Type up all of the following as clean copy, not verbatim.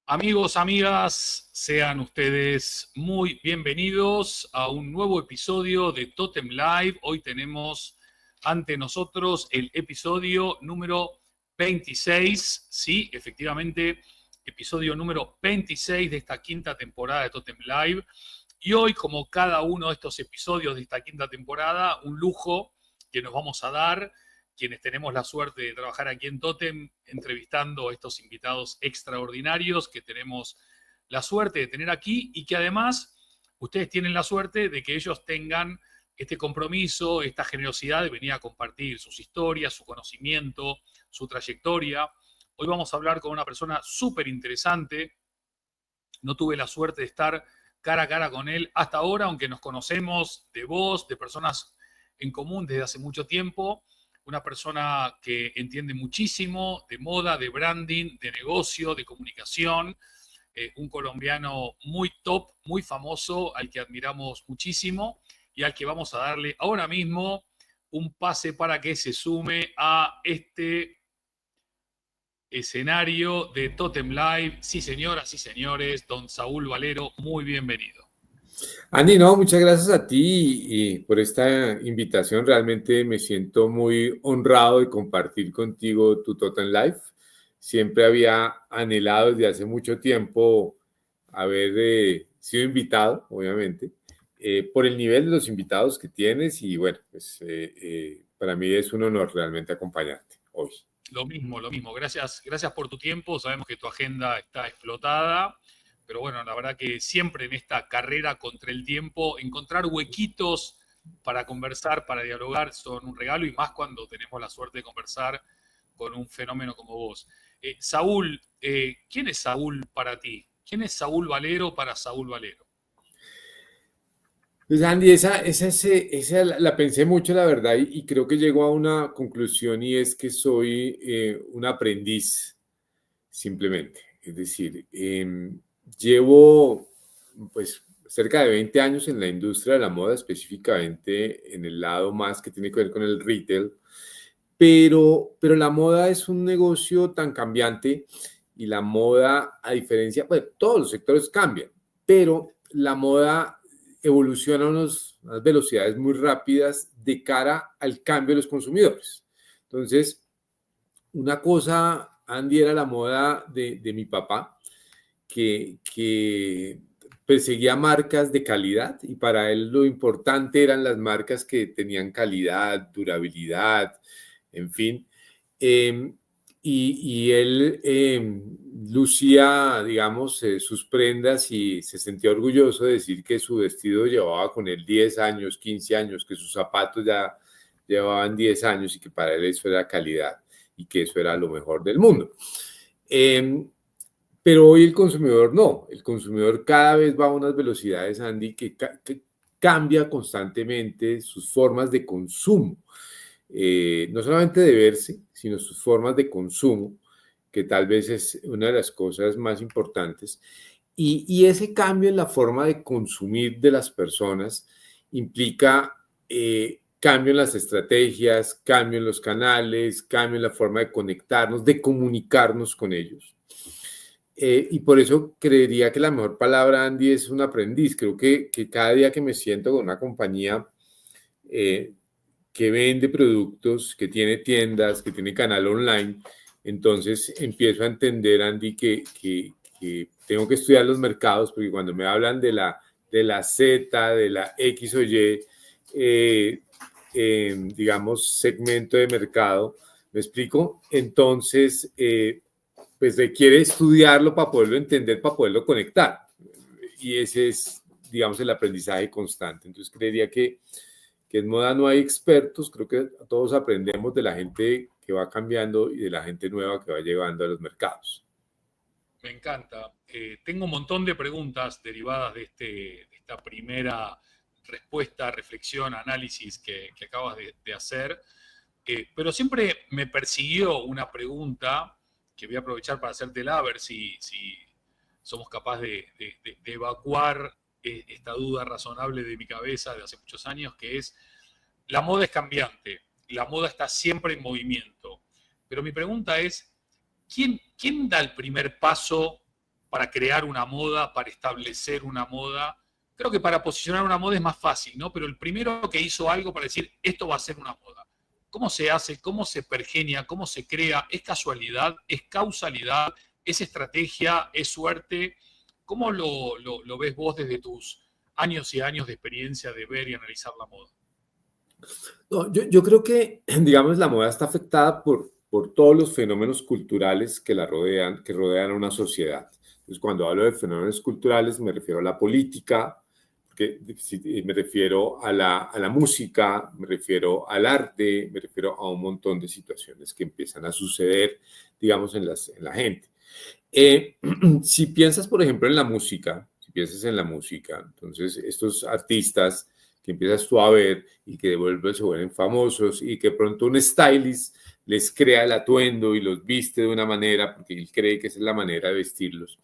Amigos, amigas, sean ustedes muy bienvenidos a un nuevo episodio de Totem Live. Hoy tenemos ante nosotros el episodio número 26. Sí, efectivamente, episodio número 26 de esta quinta temporada de Totem Live. Y hoy, como cada uno de estos episodios de esta quinta temporada, un lujo que nos vamos a dar quienes tenemos la suerte de trabajar aquí en Totem, entrevistando a estos invitados extraordinarios que tenemos la suerte de tener aquí y que además ustedes tienen la suerte de que ellos tengan este compromiso, esta generosidad de venir a compartir sus historias, su conocimiento, su trayectoria. Hoy vamos a hablar con una persona súper interesante. No tuve la suerte de estar cara a cara con él hasta ahora, aunque nos conocemos de voz, de personas en común desde hace mucho tiempo. Una persona que entiende muchísimo de moda, de branding, de negocio, de comunicación. Un colombiano muy top, muy famoso, al que admiramos muchísimo y al que vamos a darle ahora mismo un pase para que se sume a este escenario de Totem Live. Sí, señoras y señores, don Saúl Valero, muy bienvenido. Andy, no, muchas gracias a ti y por esta invitación. Realmente me siento muy honrado de compartir contigo tu Totem Life. Siempre había anhelado desde hace mucho tiempo haber sido invitado, obviamente, por el nivel de los invitados que tienes y bueno, pues para mí es un honor realmente acompañarte hoy. Lo mismo, lo mismo. Gracias por tu tiempo. Sabemos que tu agenda está explotada, pero bueno, la verdad que siempre en esta carrera contra el tiempo, encontrar huequitos para conversar, para dialogar, son un regalo y más cuando tenemos la suerte de conversar con un fenómeno como vos. Saúl, ¿quién es Saúl para ti? ¿Quién es Saúl Valero para Saúl Valero? Pues Andy, esa la pensé mucho, la verdad, y creo que llego a una conclusión y es que soy un aprendiz, simplemente. Es decir, llevo pues cerca de 20 años en la industria de la moda, específicamente en el lado más que tiene que ver con el retail, pero la moda es un negocio tan cambiante y la moda, a diferencia, pues todos los sectores cambian, pero la moda evoluciona a unas velocidades muy rápidas de cara al cambio de los consumidores. Entonces, una cosa, Andy, era la moda de mi papá, que perseguía marcas de calidad y para él lo importante eran las marcas que tenían calidad, durabilidad, en fin. Eh, y él lucía, digamos, sus prendas y se sentía orgulloso de decir que su vestido llevaba con él 10 años, 15 años, que sus zapatos ya llevaban 10 años y que para él eso era calidad y que eso era lo mejor del mundo. Pero hoy el consumidor no, el consumidor cada vez va a unas velocidades, Andy, que cambia constantemente sus formas de consumo. No solamente de verse, sino sus formas de consumo, que tal vez es una de las cosas más importantes. Y ese cambio en la forma de consumir de las personas implica cambio en las estrategias, cambio en los canales, cambio en la forma de conectarnos, de comunicarnos con ellos. Y por eso creería que la mejor palabra, Andy, es un aprendiz. Creo que cada día que me siento con una compañía que vende productos, que tiene tiendas, que tiene canal online, entonces empiezo a entender, Andy, que tengo que estudiar los mercados, porque cuando me hablan de la Z, de la X o Y, digamos, segmento de mercado, ¿me explico? Entonces, pues requiere estudiarlo para poderlo entender, para poderlo conectar. Y ese es, digamos, el aprendizaje constante. Entonces, creería que en moda no hay expertos, creo que todos aprendemos de la gente que va cambiando y de la gente nueva que va llegando a los mercados. Me encanta. Tengo un montón de preguntas derivadas de esta primera respuesta, reflexión, análisis que acabas de hacer, pero siempre me persiguió una pregunta que voy a aprovechar para hacértela, a ver si somos capaces de evacuar esta duda razonable de mi cabeza de hace muchos años, que es, la moda es cambiante, la moda está siempre en movimiento, pero mi pregunta es, ¿quién da el primer paso para crear una moda, para establecer una moda. Creo que para posicionar una moda es más fácil, ¿no? Pero el primero que hizo algo para decir, esto va a ser una moda. ¿Cómo se hace? ¿Cómo se pergenia? ¿Cómo se crea? ¿Es casualidad? ¿Es causalidad? ¿Es estrategia? ¿Es suerte? ¿Cómo lo ves vos desde tus años y años de experiencia de ver y analizar la moda? No, yo creo que, digamos, la moda está afectada por todos los fenómenos culturales que la rodean, que rodean a una sociedad. Entonces, cuando hablo de fenómenos culturales, me refiero a la política, me refiero a la música, me refiero al arte, me refiero a un montón de situaciones que empiezan a suceder, digamos, en la gente. Eh, si piensas, por ejemplo, en la música, si piensas en la música, entonces estos artistas que empiezas tú a ver y que de vuelve se vuelven famosos y que pronto un stylist les crea el atuendo y los viste de una manera porque él cree que esa es la manera de vestirlos.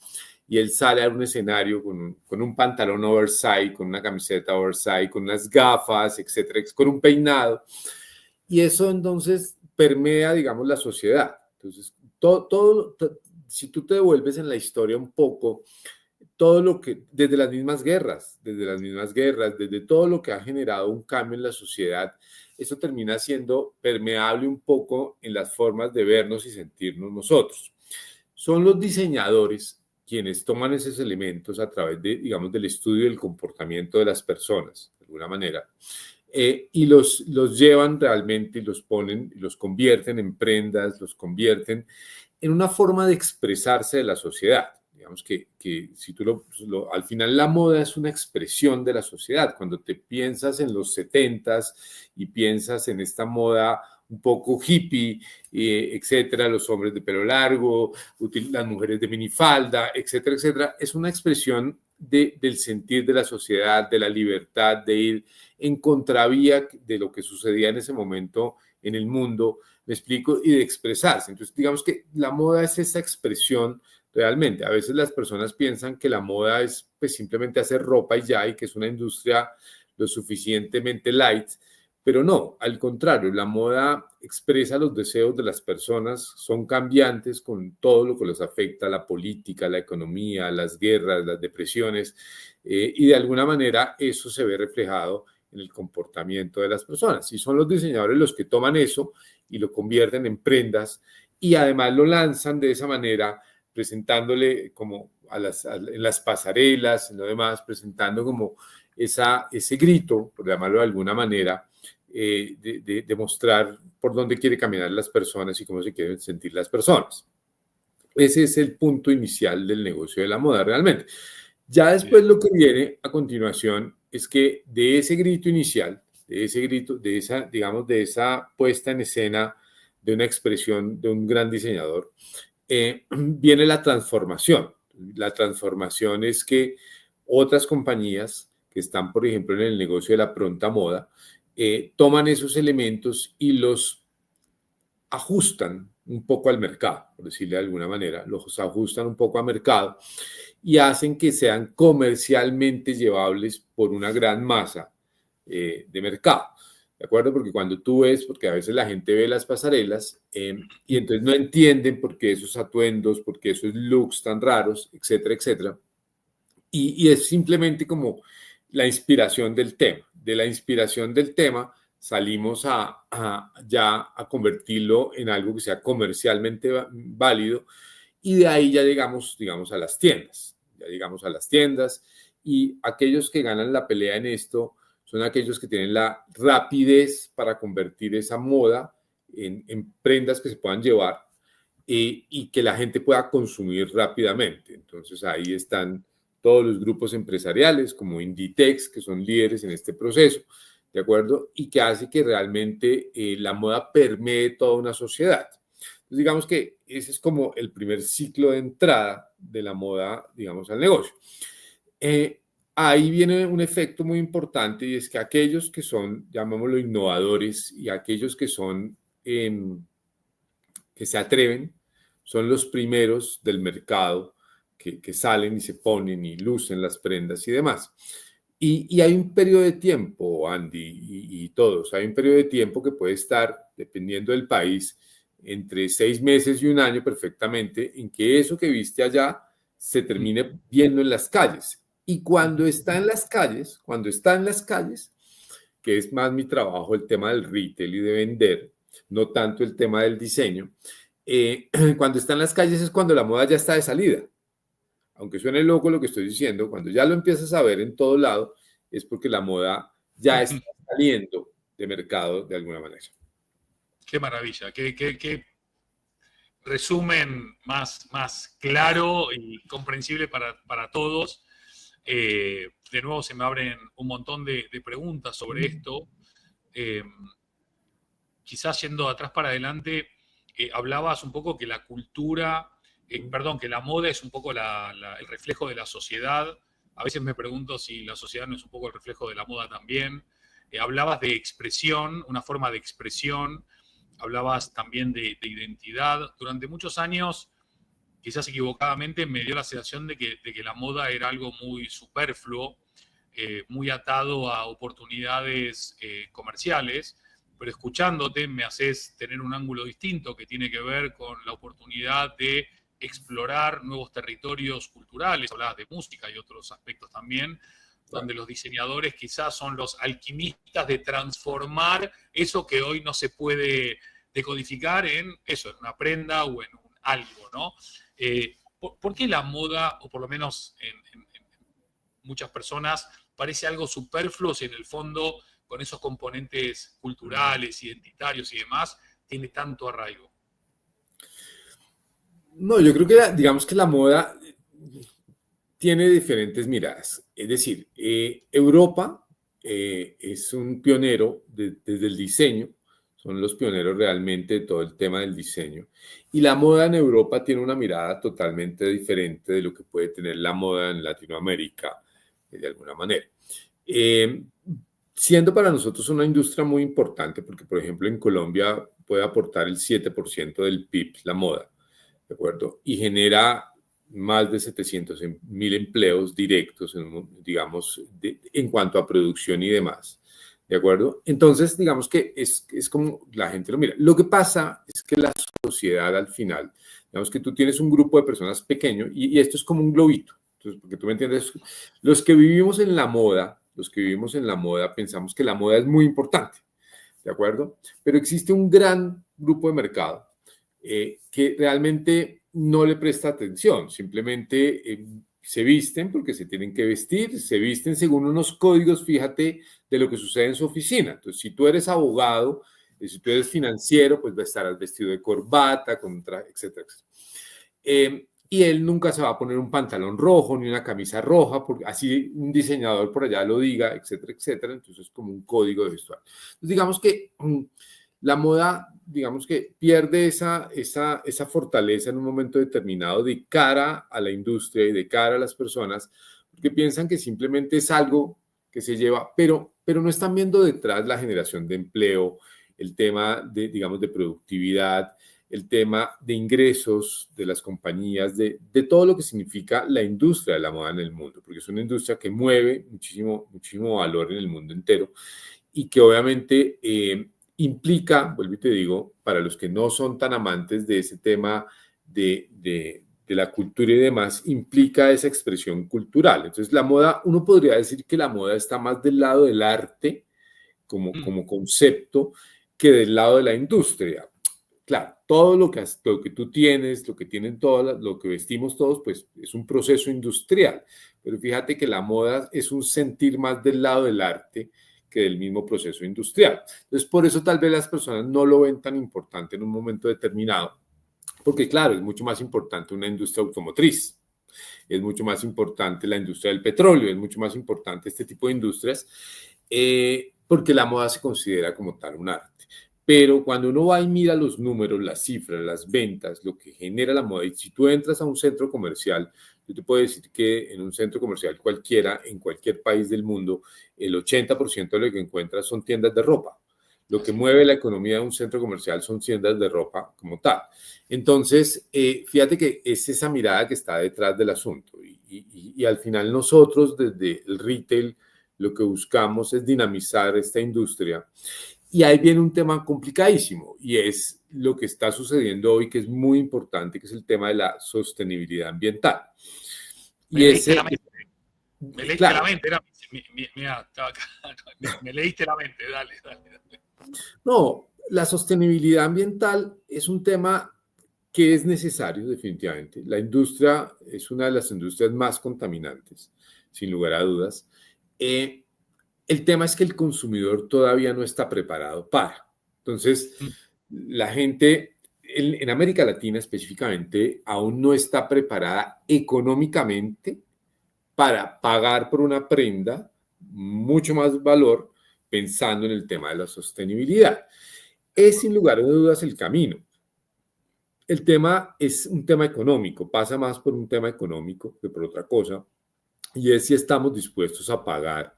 Y él sale a un escenario con un pantalón oversize, con una camiseta oversize, con unas gafas, etcétera, con un peinado. Y eso entonces permea, digamos, la sociedad. Entonces, si tú te devuelves en la historia un poco, todo lo que, desde todo lo que ha generado un cambio en la sociedad, eso termina siendo permeable un poco en las formas de vernos y sentirnos nosotros. Son los diseñadores quienes toman esos elementos a través de, digamos, del estudio del comportamiento de las personas, de alguna manera, y los llevan realmente y los ponen, los convierten en prendas, los convierten en una forma de expresarse de la sociedad. Digamos que si tú al final la moda es una expresión de la sociedad. Cuando te piensas en los 70s y piensas en esta moda un poco hippie, etcétera, los hombres de pelo largo, las mujeres de minifalda, etcétera, etcétera, es una expresión del sentir de la sociedad, de la libertad, de ir en contravía de lo que sucedía en ese momento en el mundo, me explico, y de expresarse. Entonces, digamos que la moda es esa expresión realmente. A veces las personas piensan que la moda es pues simplemente hacer ropa y ya, y que es una industria lo suficientemente light, pero no, al contrario, la moda expresa los deseos de las personas, son cambiantes con todo lo que les afecta, la política, la economía, las guerras, las depresiones, y de alguna manera eso se ve reflejado en el comportamiento de las personas. Y son los diseñadores los que toman eso y lo convierten en prendas y además lo lanzan de esa manera, presentándole como en las pasarelas, en lo demás, presentando como ese grito, por llamarlo de alguna manera, de mostrar por dónde quiere caminar las personas y cómo se quieren sentir las personas. Ese es el punto inicial del negocio de la moda realmente. Ya después lo que viene a continuación es que de ese grito inicial, de ese grito, de esa, digamos, de esa puesta en escena de una expresión de un gran diseñador, viene la transformación. La transformación es que otras compañías que están, por ejemplo, en el negocio de la pronta moda, toman esos elementos y los ajustan un poco al mercado, por decirle de alguna manera, los ajustan un poco al mercado y hacen que sean comercialmente llevables por una gran masa de mercado. ¿De acuerdo? Porque cuando tú ves, porque a veces la gente ve las pasarelas y entonces no entienden por qué esos atuendos, por qué esos looks tan raros, etcétera, etcétera. Y es simplemente como la inspiración del tema. De la inspiración del tema salimos ya a convertirlo en algo que sea comercialmente válido y de ahí ya llegamos, digamos, a las tiendas. Ya llegamos a las tiendas y aquellos que ganan la pelea en esto son aquellos que tienen la rapidez para convertir esa moda en prendas que se puedan llevar y que la gente pueda consumir rápidamente. Entonces ahí están todos los grupos empresariales como Inditex, que son líderes en este proceso, ¿de acuerdo? Y que hace que realmente la moda permee toda una sociedad. Entonces, digamos que ese es como el primer ciclo de entrada de la moda, digamos, al negocio. Ahí viene un efecto muy importante y es que aquellos que son, llamémoslo, innovadores y aquellos que son, que se atreven, son los primeros del mercado que salen y se ponen y lucen las prendas y demás. Y hay un periodo de tiempo, Andy, y todos, hay un periodo de tiempo que puede estar, dependiendo del país, entre 6 meses y un año perfectamente, en que eso que viste allá se termine viendo en las calles. Y cuando está en las calles, que es más mi trabajo, el tema del retail y de vender, no tanto el tema del diseño, cuando está en las calles es cuando la moda ya está de salida. Aunque suene loco lo que estoy diciendo, cuando ya lo empiezas a ver en todo lado, es porque la moda ya está saliendo de mercado de alguna manera. Qué maravilla, qué resumen más claro y comprensible para todos. De nuevo se me abren un montón de preguntas sobre esto. Quizás yendo atrás para adelante, hablabas un poco que la cultura, que la moda es un poco el reflejo de la sociedad. A veces me pregunto si la sociedad no es un poco el reflejo de la moda también. Hablabas de expresión, una forma de expresión. Hablabas también de identidad. Durante muchos años, quizás equivocadamente, me dio la sensación de que la moda era algo muy superfluo, muy atado a oportunidades comerciales, pero escuchándote me haces tener un ángulo distinto que tiene que ver con la oportunidad de explorar nuevos territorios culturales. Hablabas de música y otros aspectos también, donde los diseñadores quizás son los alquimistas de transformar eso que hoy no se puede decodificar en eso, en una prenda o en algo, ¿no? ¿Por qué la moda, o por lo menos en muchas personas, parece algo superfluo si en el fondo, con esos componentes culturales, identitarios y demás, tiene tanto arraigo? No, yo creo que digamos que la moda tiene diferentes miradas. Es decir, Europa es un pionero desde el diseño, son los pioneros realmente de todo el tema del diseño. Y la moda en Europa tiene una mirada totalmente diferente de lo que puede tener la moda en Latinoamérica, de alguna manera. Siendo para nosotros una industria muy importante, porque por ejemplo en Colombia puede aportar el 7% del PIB la moda, ¿de acuerdo? Y genera más de 700.000 empleos directos, digamos, en cuanto a producción y demás. ¿De acuerdo? Entonces, digamos que es como la gente lo mira. Lo que pasa es que la sociedad al final, digamos que tú tienes un grupo de personas pequeño y esto es como un globito. Entonces, porque tú me entiendes, los que vivimos en la moda, pensamos que la moda es muy importante. ¿De acuerdo? Pero existe un gran grupo de mercado que realmente no le presta atención, simplemente se visten porque se tienen que vestir, se visten según unos códigos, fíjate, de lo que sucede en su oficina. Entonces, si tú eres abogado, si tú eres financiero, pues estarás vestido de corbata, con traje, etcétera, etcétera. Y él nunca se va a poner un pantalón rojo ni una camisa roja, porque así un diseñador por allá lo diga, etcétera, etcétera. Entonces, es como un código de vestuario. Entonces, digamos que la moda, digamos que pierde esa fortaleza en un momento determinado de cara a la industria y de cara a las personas, porque piensan que simplemente es algo que se lleva, pero no están viendo detrás la generación de empleo, el tema de, digamos, de productividad, el tema de ingresos de las compañías, de todo lo que significa la industria de la moda en el mundo, porque es una industria que mueve muchísimo, muchísimo valor en el mundo entero y que obviamente implica, vuelvo y te digo, para los que no son tan amantes de ese tema de la cultura y demás, implica esa expresión cultural. Entonces, la moda, uno podría decir que la moda está más del lado del arte como concepto que del lado de la industria. Claro, todo lo que tú tienes, lo que tienen todas, lo que vestimos todos, pues es un proceso industrial. Pero fíjate que la moda es un sentir más del lado del arte que del mismo proceso industrial. Entonces, por eso tal vez las personas no lo ven tan importante en un momento determinado, porque claro, es mucho más importante una industria automotriz, es mucho más importante la industria del petróleo, es mucho más importante este tipo de industrias, porque la moda se considera como tal un arte. Pero cuando uno va y mira los números, las cifras, las ventas, lo que genera la moda, y si tú entras a un centro comercial, yo te puedo decir que en un centro comercial cualquiera, en cualquier país del mundo, el 80% de lo que encuentras son tiendas de ropa. Lo que mueve la economía de un centro comercial son tiendas de ropa como tal. Entonces, fíjate que es esa mirada que está detrás del asunto. Y al final nosotros desde el retail lo que buscamos es dinamizar esta industria. Y ahí viene un tema complicadísimo y es lo que está sucediendo hoy, que es muy importante, que es el tema de la sostenibilidad ambiental. Me Y leíste la ese, mente, me leíste la claro, mente. Mirá, estaba acá. Me leíste la mente, dale, dale, dale. no, la sostenibilidad ambiental es un tema que es necesario definitivamente. La industria es una de las industrias más contaminantes, sin lugar a dudas. Eh, el tema es que el consumidor todavía no está preparado para. Entonces, la gente en América Latina específicamente aún no está preparada económicamente para pagar por una prenda mucho más valor pensando en el tema de la sostenibilidad. De Es acuerdo. sin lugar a dudas el camino. El tema es un tema económico, pasa más por un tema económico que por otra cosa, y es si estamos dispuestos a pagar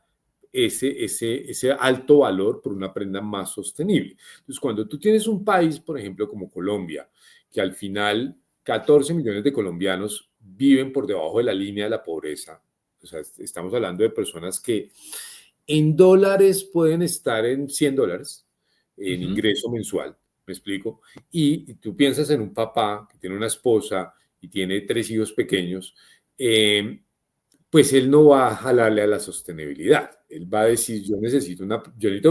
ese alto valor por una prenda más sostenible. Entonces, cuando tú tienes un país, por ejemplo, como Colombia, que al final 14 millones de colombianos viven por debajo de la línea de la pobreza, o sea, estamos hablando de personas que en dólares pueden estar en $100 en Ujú. ingreso mensual, ¿me explico? Y tú piensas en un papá que tiene una esposa y tiene 3 hijos pequeños, pues él no va a jalarle a la sostenibilidad. Él va a decir, yo necesito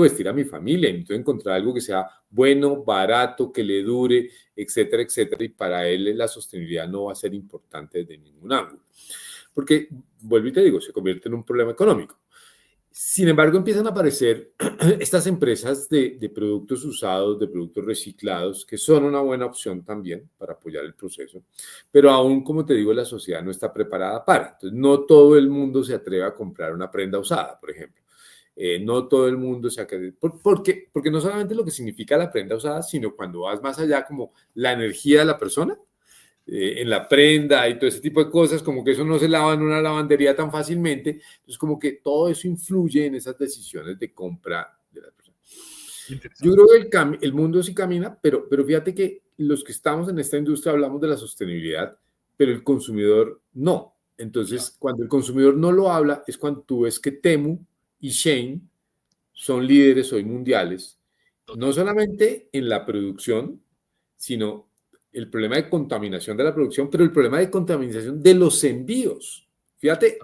vestir a mi familia, necesito encontrar algo que sea bueno, barato, que le dure, etcétera, etcétera. Y para él la sostenibilidad no va a ser importante desde ningún ángulo. Porque, vuelvo y te digo, se convierte en un problema económico. Sin embargo, empiezan a aparecer estas empresas de productos usados, de productos reciclados, que son una buena opción también para apoyar el proceso, pero aún, como te digo, la sociedad no está preparada para. Entonces, no todo el mundo se atreve a comprar una prenda usada, por ejemplo. No todo el mundo se atreve, porque no solamente lo que significa la prenda usada, sino cuando vas más allá, como la energía de la persona, en la prenda y todo ese tipo de cosas, como que eso no se lava en una lavandería tan fácilmente. Entonces, como que todo eso influye en esas decisiones de compra de las personas. Yo Interesante. creo que el mundo sí camina, pero fíjate que los que estamos en esta industria hablamos de la sostenibilidad, pero el consumidor no. Claro. Entonces, cuando el consumidor no lo habla, es cuando tú ves que Temu y Shein son líderes hoy mundiales, no Totalmente. solamente en la producción, sino el problema de contaminación de la producción, pero el problema de contaminación de los envíos. Fíjate,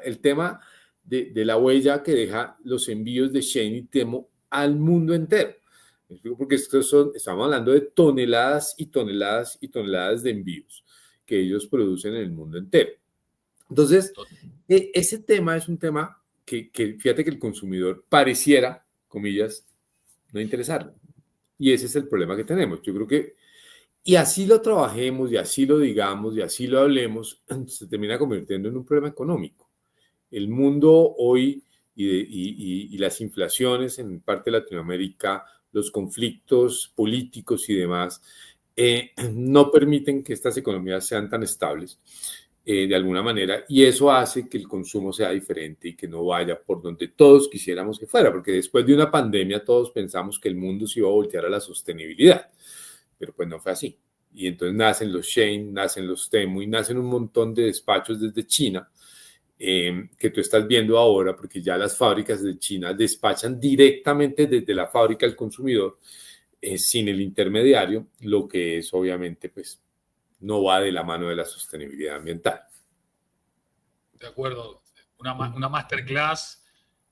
el tema de la huella que deja los envíos de Shein y Temo al mundo entero. Porque estamos hablando de toneladas y toneladas y toneladas de envíos que ellos producen en el mundo entero. Entonces, ese tema es un tema que fíjate que el consumidor pareciera, comillas, no interesarle. Y ese es el problema que tenemos. Yo creo que, y así lo trabajemos, y así lo digamos, y así lo hablemos, se termina convirtiendo en un problema económico. El mundo hoy y las inflaciones en parte de Latinoamérica, los conflictos políticos y demás, no permiten que estas economías sean tan estables de alguna manera, y eso hace que el consumo sea diferente y que no vaya por donde todos quisiéramos que fuera, porque después de una pandemia todos pensamos que el mundo se iba a voltear a la sostenibilidad, pero pues no fue así. Y entonces nacen los Shein, nacen los Temu y nacen un montón de despachos desde China que tú estás viendo ahora, porque ya las fábricas de China despachan directamente desde la fábrica al consumidor sin el intermediario, lo que es obviamente pues no va de la mano de la sostenibilidad ambiental. De acuerdo. Una masterclass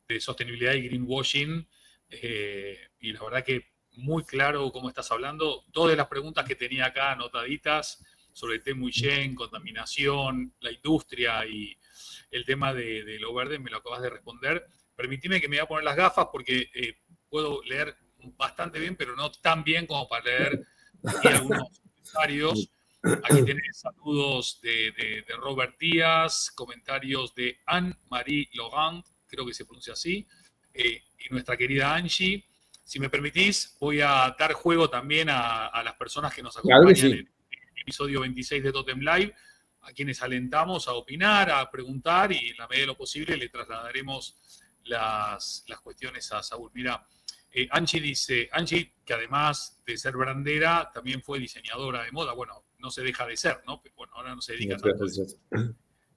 de sostenibilidad y greenwashing. Y la verdad que muy claro cómo estás hablando. Todas las preguntas que tenía acá anotaditas sobre Temu y Shen, contaminación, la industria y el tema de lo verde, me lo acabas de responder. Permitime que me voy a poner las gafas porque puedo leer bastante bien, pero no tan bien como para leer aquí algunos comentarios. Aquí tenés saludos de Robert Díaz, comentarios de Anne-Marie Laurent, creo que se pronuncia así, y nuestra querida Angie. Si me permitís, voy a dar juego también a las personas que nos Claro que acompañan en sí. el episodio 26 de Totem Live, a quienes alentamos a opinar, a preguntar y en la medida de lo posible le trasladaremos las cuestiones a Saúl. Mira, Angie dice, Angie, que además de ser brandera, también fue diseñadora de moda. Bueno, no se deja de ser, ¿no? Bueno, ahora no se dedica tanto a eso.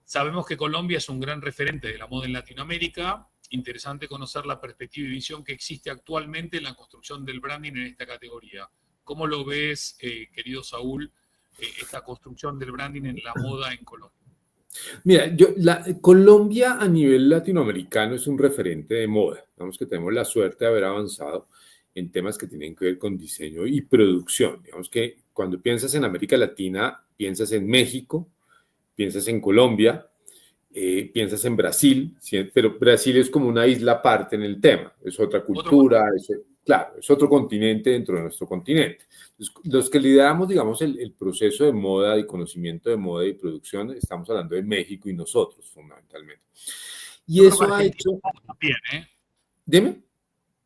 Sabemos que Colombia es un gran referente de la moda en Latinoamérica. Interesante conocer la perspectiva y visión que existe actualmente en la construcción del branding en esta categoría. ¿Cómo lo ves, querido Saúl, esta construcción del branding en la moda en Colombia? Mira, Colombia a nivel latinoamericano es un referente de moda. Digamos que tenemos la suerte de haber avanzado en temas que tienen que ver con diseño y producción. Digamos que cuando piensas en América Latina, piensas en México, piensas en Colombia, piensas en Brasil, ¿sí? Pero Brasil es como una isla aparte en el tema, es otra cultura, claro, es otro continente dentro de nuestro continente. Entonces, los que lideramos, digamos, el proceso de moda y conocimiento de moda y producción, estamos hablando de México y nosotros, fundamentalmente. Y Yo creo que eso ha Argentina hecho... también, ¿eh? Dime.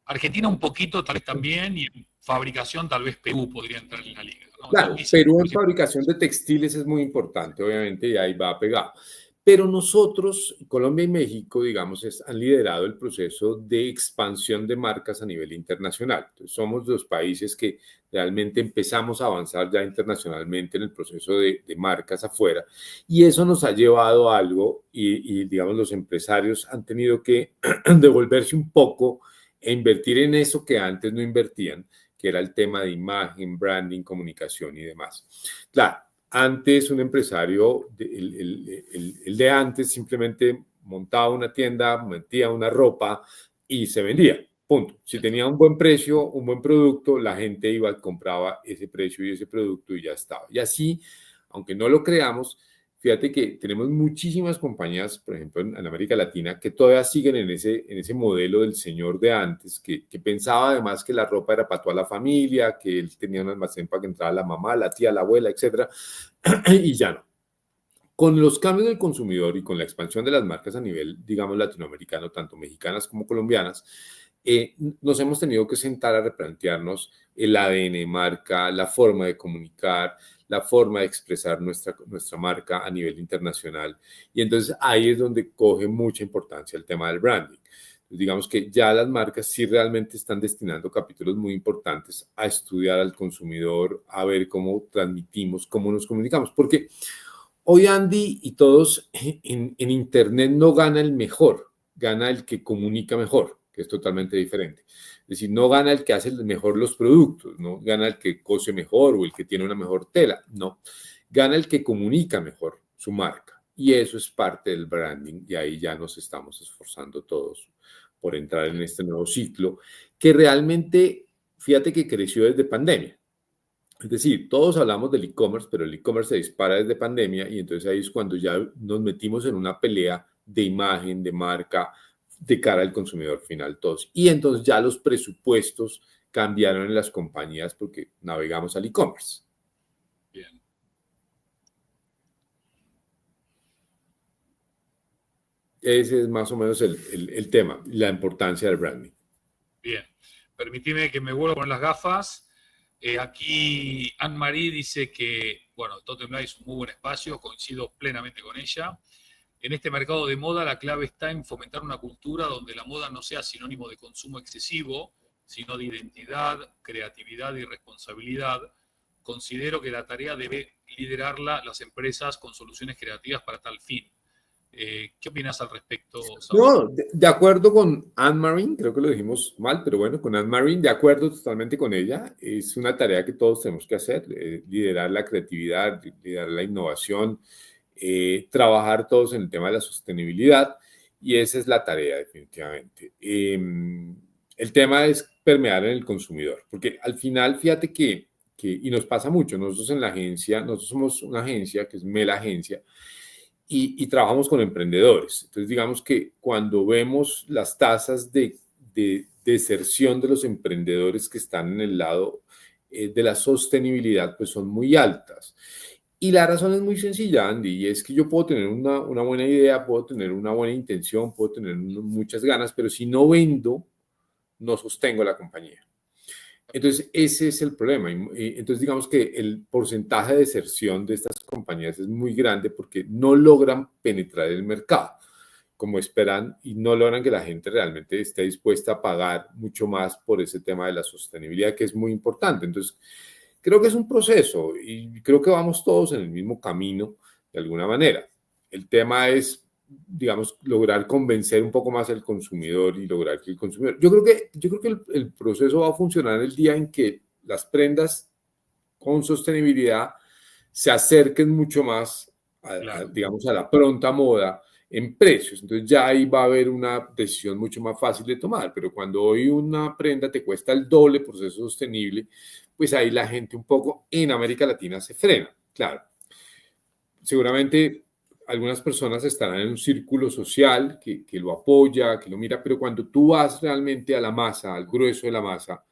Argentina un poquito tal vez también, y en fabricación tal vez Perú podría entrar en la liga, ¿no? Claro, Perú en fabricación de textiles es muy importante, obviamente, y ahí va pegado. Pero nosotros, Colombia y México, digamos, han liderado el proceso de expansión de marcas a nivel internacional. Entonces, somos los países que realmente empezamos a avanzar ya internacionalmente en el proceso de marcas afuera. Y eso nos ha llevado a algo y, digamos, los empresarios han tenido que devolverse un poco e invertir en eso que antes no invertían, que era el tema de imagen, branding, comunicación y demás. Claro, antes un empresario, el de antes simplemente montaba una tienda, metía una ropa y se vendía, punto. Si tenía un buen precio, un buen producto, la gente iba y compraba ese precio y ese producto y ya estaba. Y así, aunque no lo creamos, fíjate que tenemos muchísimas compañías, por ejemplo, en América Latina, que todavía siguen en ese modelo del señor de antes, que pensaba además que la ropa era para toda la familia, que él tenía un almacén para que entrara la mamá, la tía, la abuela, etcétera, y ya no. Con los cambios del consumidor y con la expansión de las marcas a nivel, digamos, latinoamericano, tanto mexicanas como colombianas, nos hemos tenido que sentar a replantearnos el ADN marca, la forma de comunicar, la forma de expresar nuestra marca a nivel internacional. Y entonces ahí es donde coge mucha importancia el tema del branding. Entonces, digamos que ya las marcas sí realmente están destinando capítulos muy importantes a estudiar al consumidor, a ver cómo transmitimos, cómo nos comunicamos. Porque hoy Andy y todos en Internet no gana el mejor, gana el que comunica mejor, que es totalmente diferente. Es decir, no gana el que hace mejor los productos, no gana el que cose mejor o el que tiene una mejor tela, no. Gana el que comunica mejor su marca. Y eso es parte del branding y ahí ya nos estamos esforzando todos por entrar en este nuevo ciclo que realmente, fíjate que creció desde pandemia. Es decir, todos hablamos del e-commerce, pero el e-commerce se dispara desde pandemia y entonces ahí es cuando ya nos metimos en una pelea de imagen, de marca, de cara al consumidor final todos. Y entonces ya los presupuestos cambiaron en las compañías porque navegamos al e-commerce. Bien. Ese es más o menos el tema, la importancia del branding. Bien. Permitime que me vuelva a poner las gafas. Aquí Anne-Marie dice que, bueno, Totem Live es un muy buen espacio, coincido plenamente con ella. En este mercado de moda, la clave está en fomentar una cultura donde la moda no sea sinónimo de consumo excesivo, sino de identidad, creatividad y responsabilidad. Considero que la tarea debe liderarla las empresas con soluciones creativas para tal fin. ¿Qué opinas al respecto, Saúl? No, de acuerdo con Anne-Marie, creo que lo dijimos mal, pero bueno, con Anne-Marie, de acuerdo totalmente con ella. Es una tarea que todos tenemos que hacer, liderar la creatividad, liderar la innovación, trabajar todos en el tema de la sostenibilidad, y esa es la tarea definitivamente. El tema es permear en el consumidor, porque al final, fíjate y nos pasa mucho, nosotros en la agencia, nosotros somos una agencia que es Mela Agencia, y trabajamos con emprendedores. Entonces, digamos que cuando vemos las tasas de deserción de los emprendedores que están en el lado de la sostenibilidad, pues son muy altas. Y la razón es muy sencilla, Andy, y es que yo puedo tener una buena idea, puedo tener una buena intención, puedo tener muchas ganas, pero si no vendo, no sostengo la compañía. Entonces, ese es el problema. Entonces, digamos que el porcentaje de deserción de estas compañías es muy grande porque no logran penetrar el mercado como esperan y no logran que la gente realmente esté dispuesta a pagar mucho más por ese tema de la sostenibilidad, que es muy importante. Entonces, creo que es un proceso y creo que vamos todos en el mismo camino de alguna manera. El tema es, digamos, lograr convencer un poco más al consumidor y lograr que el consumidor... Yo creo que el proceso va a funcionar el día en que las prendas con sostenibilidad se acerquen mucho más Claro. digamos, a la pronta moda en precios. Entonces ya ahí va a haber una decisión mucho más fácil de tomar, pero cuando hoy una prenda te cuesta el doble por ser sostenible, pues ahí la gente un poco en América Latina se frena. Claro, seguramente algunas personas estarán en un círculo social que lo apoya, que lo mira, pero cuando tú vas realmente a la masa, al grueso de la masa,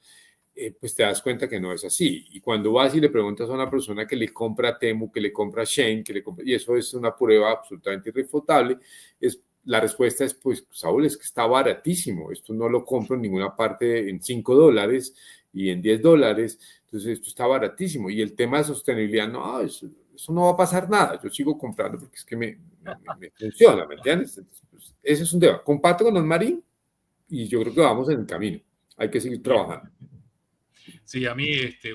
pues te das cuenta que no es así. Y cuando vas y le preguntas a una persona que le compra a Temu, que le compra a Shein, y eso es una prueba absolutamente irrefutable, la respuesta es, pues, Saúl, es que está baratísimo. Esto no lo compro en ninguna parte en $5 y en $10. Entonces, esto está baratísimo. Y el tema de sostenibilidad, no, eso no va a pasar nada. Yo sigo comprando porque es que me funciona, ¿me entiendes? Entonces, pues, ese es un tema. Comparto con Don Marín y yo creo que vamos en el camino. Hay que seguir Bien. trabajando. Sí, a mí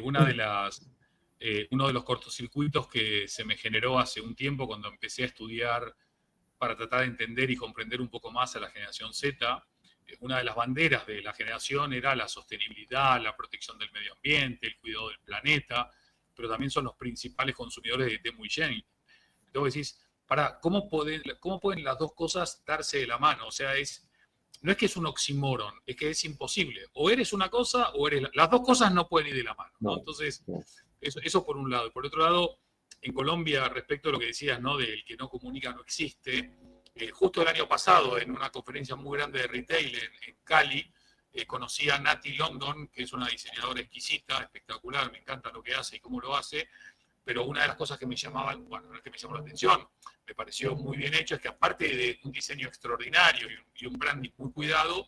uno de los cortocircuitos que se me generó hace un tiempo cuando empecé a estudiar para tratar de entender y comprender un poco más a la generación Z, una de las banderas de la generación era la sostenibilidad, la protección del medio ambiente, el cuidado del planeta, pero también son los principales consumidores de Temu y Shein. Entonces decís, ¿cómo pueden las dos cosas darse de la mano? O sea, no es que es un oxímoron, es que es imposible. O eres una cosa o eres las dos cosas no pueden ir de la mano, ¿no? No, Entonces, no. eso por un lado. Y por otro lado, en Colombia, respecto a lo que decías, ¿no? Del que no comunica no existe, justo el año pasado, en una conferencia muy grande de retail en Cali, conocí a Nati London, que es una diseñadora exquisita, espectacular, me encanta lo que hace y cómo lo hace, pero una de las cosas que me llamaban, bueno, no es que me llamó la atención, me pareció muy bien hecho, es que aparte de un diseño extraordinario y un branding muy cuidado,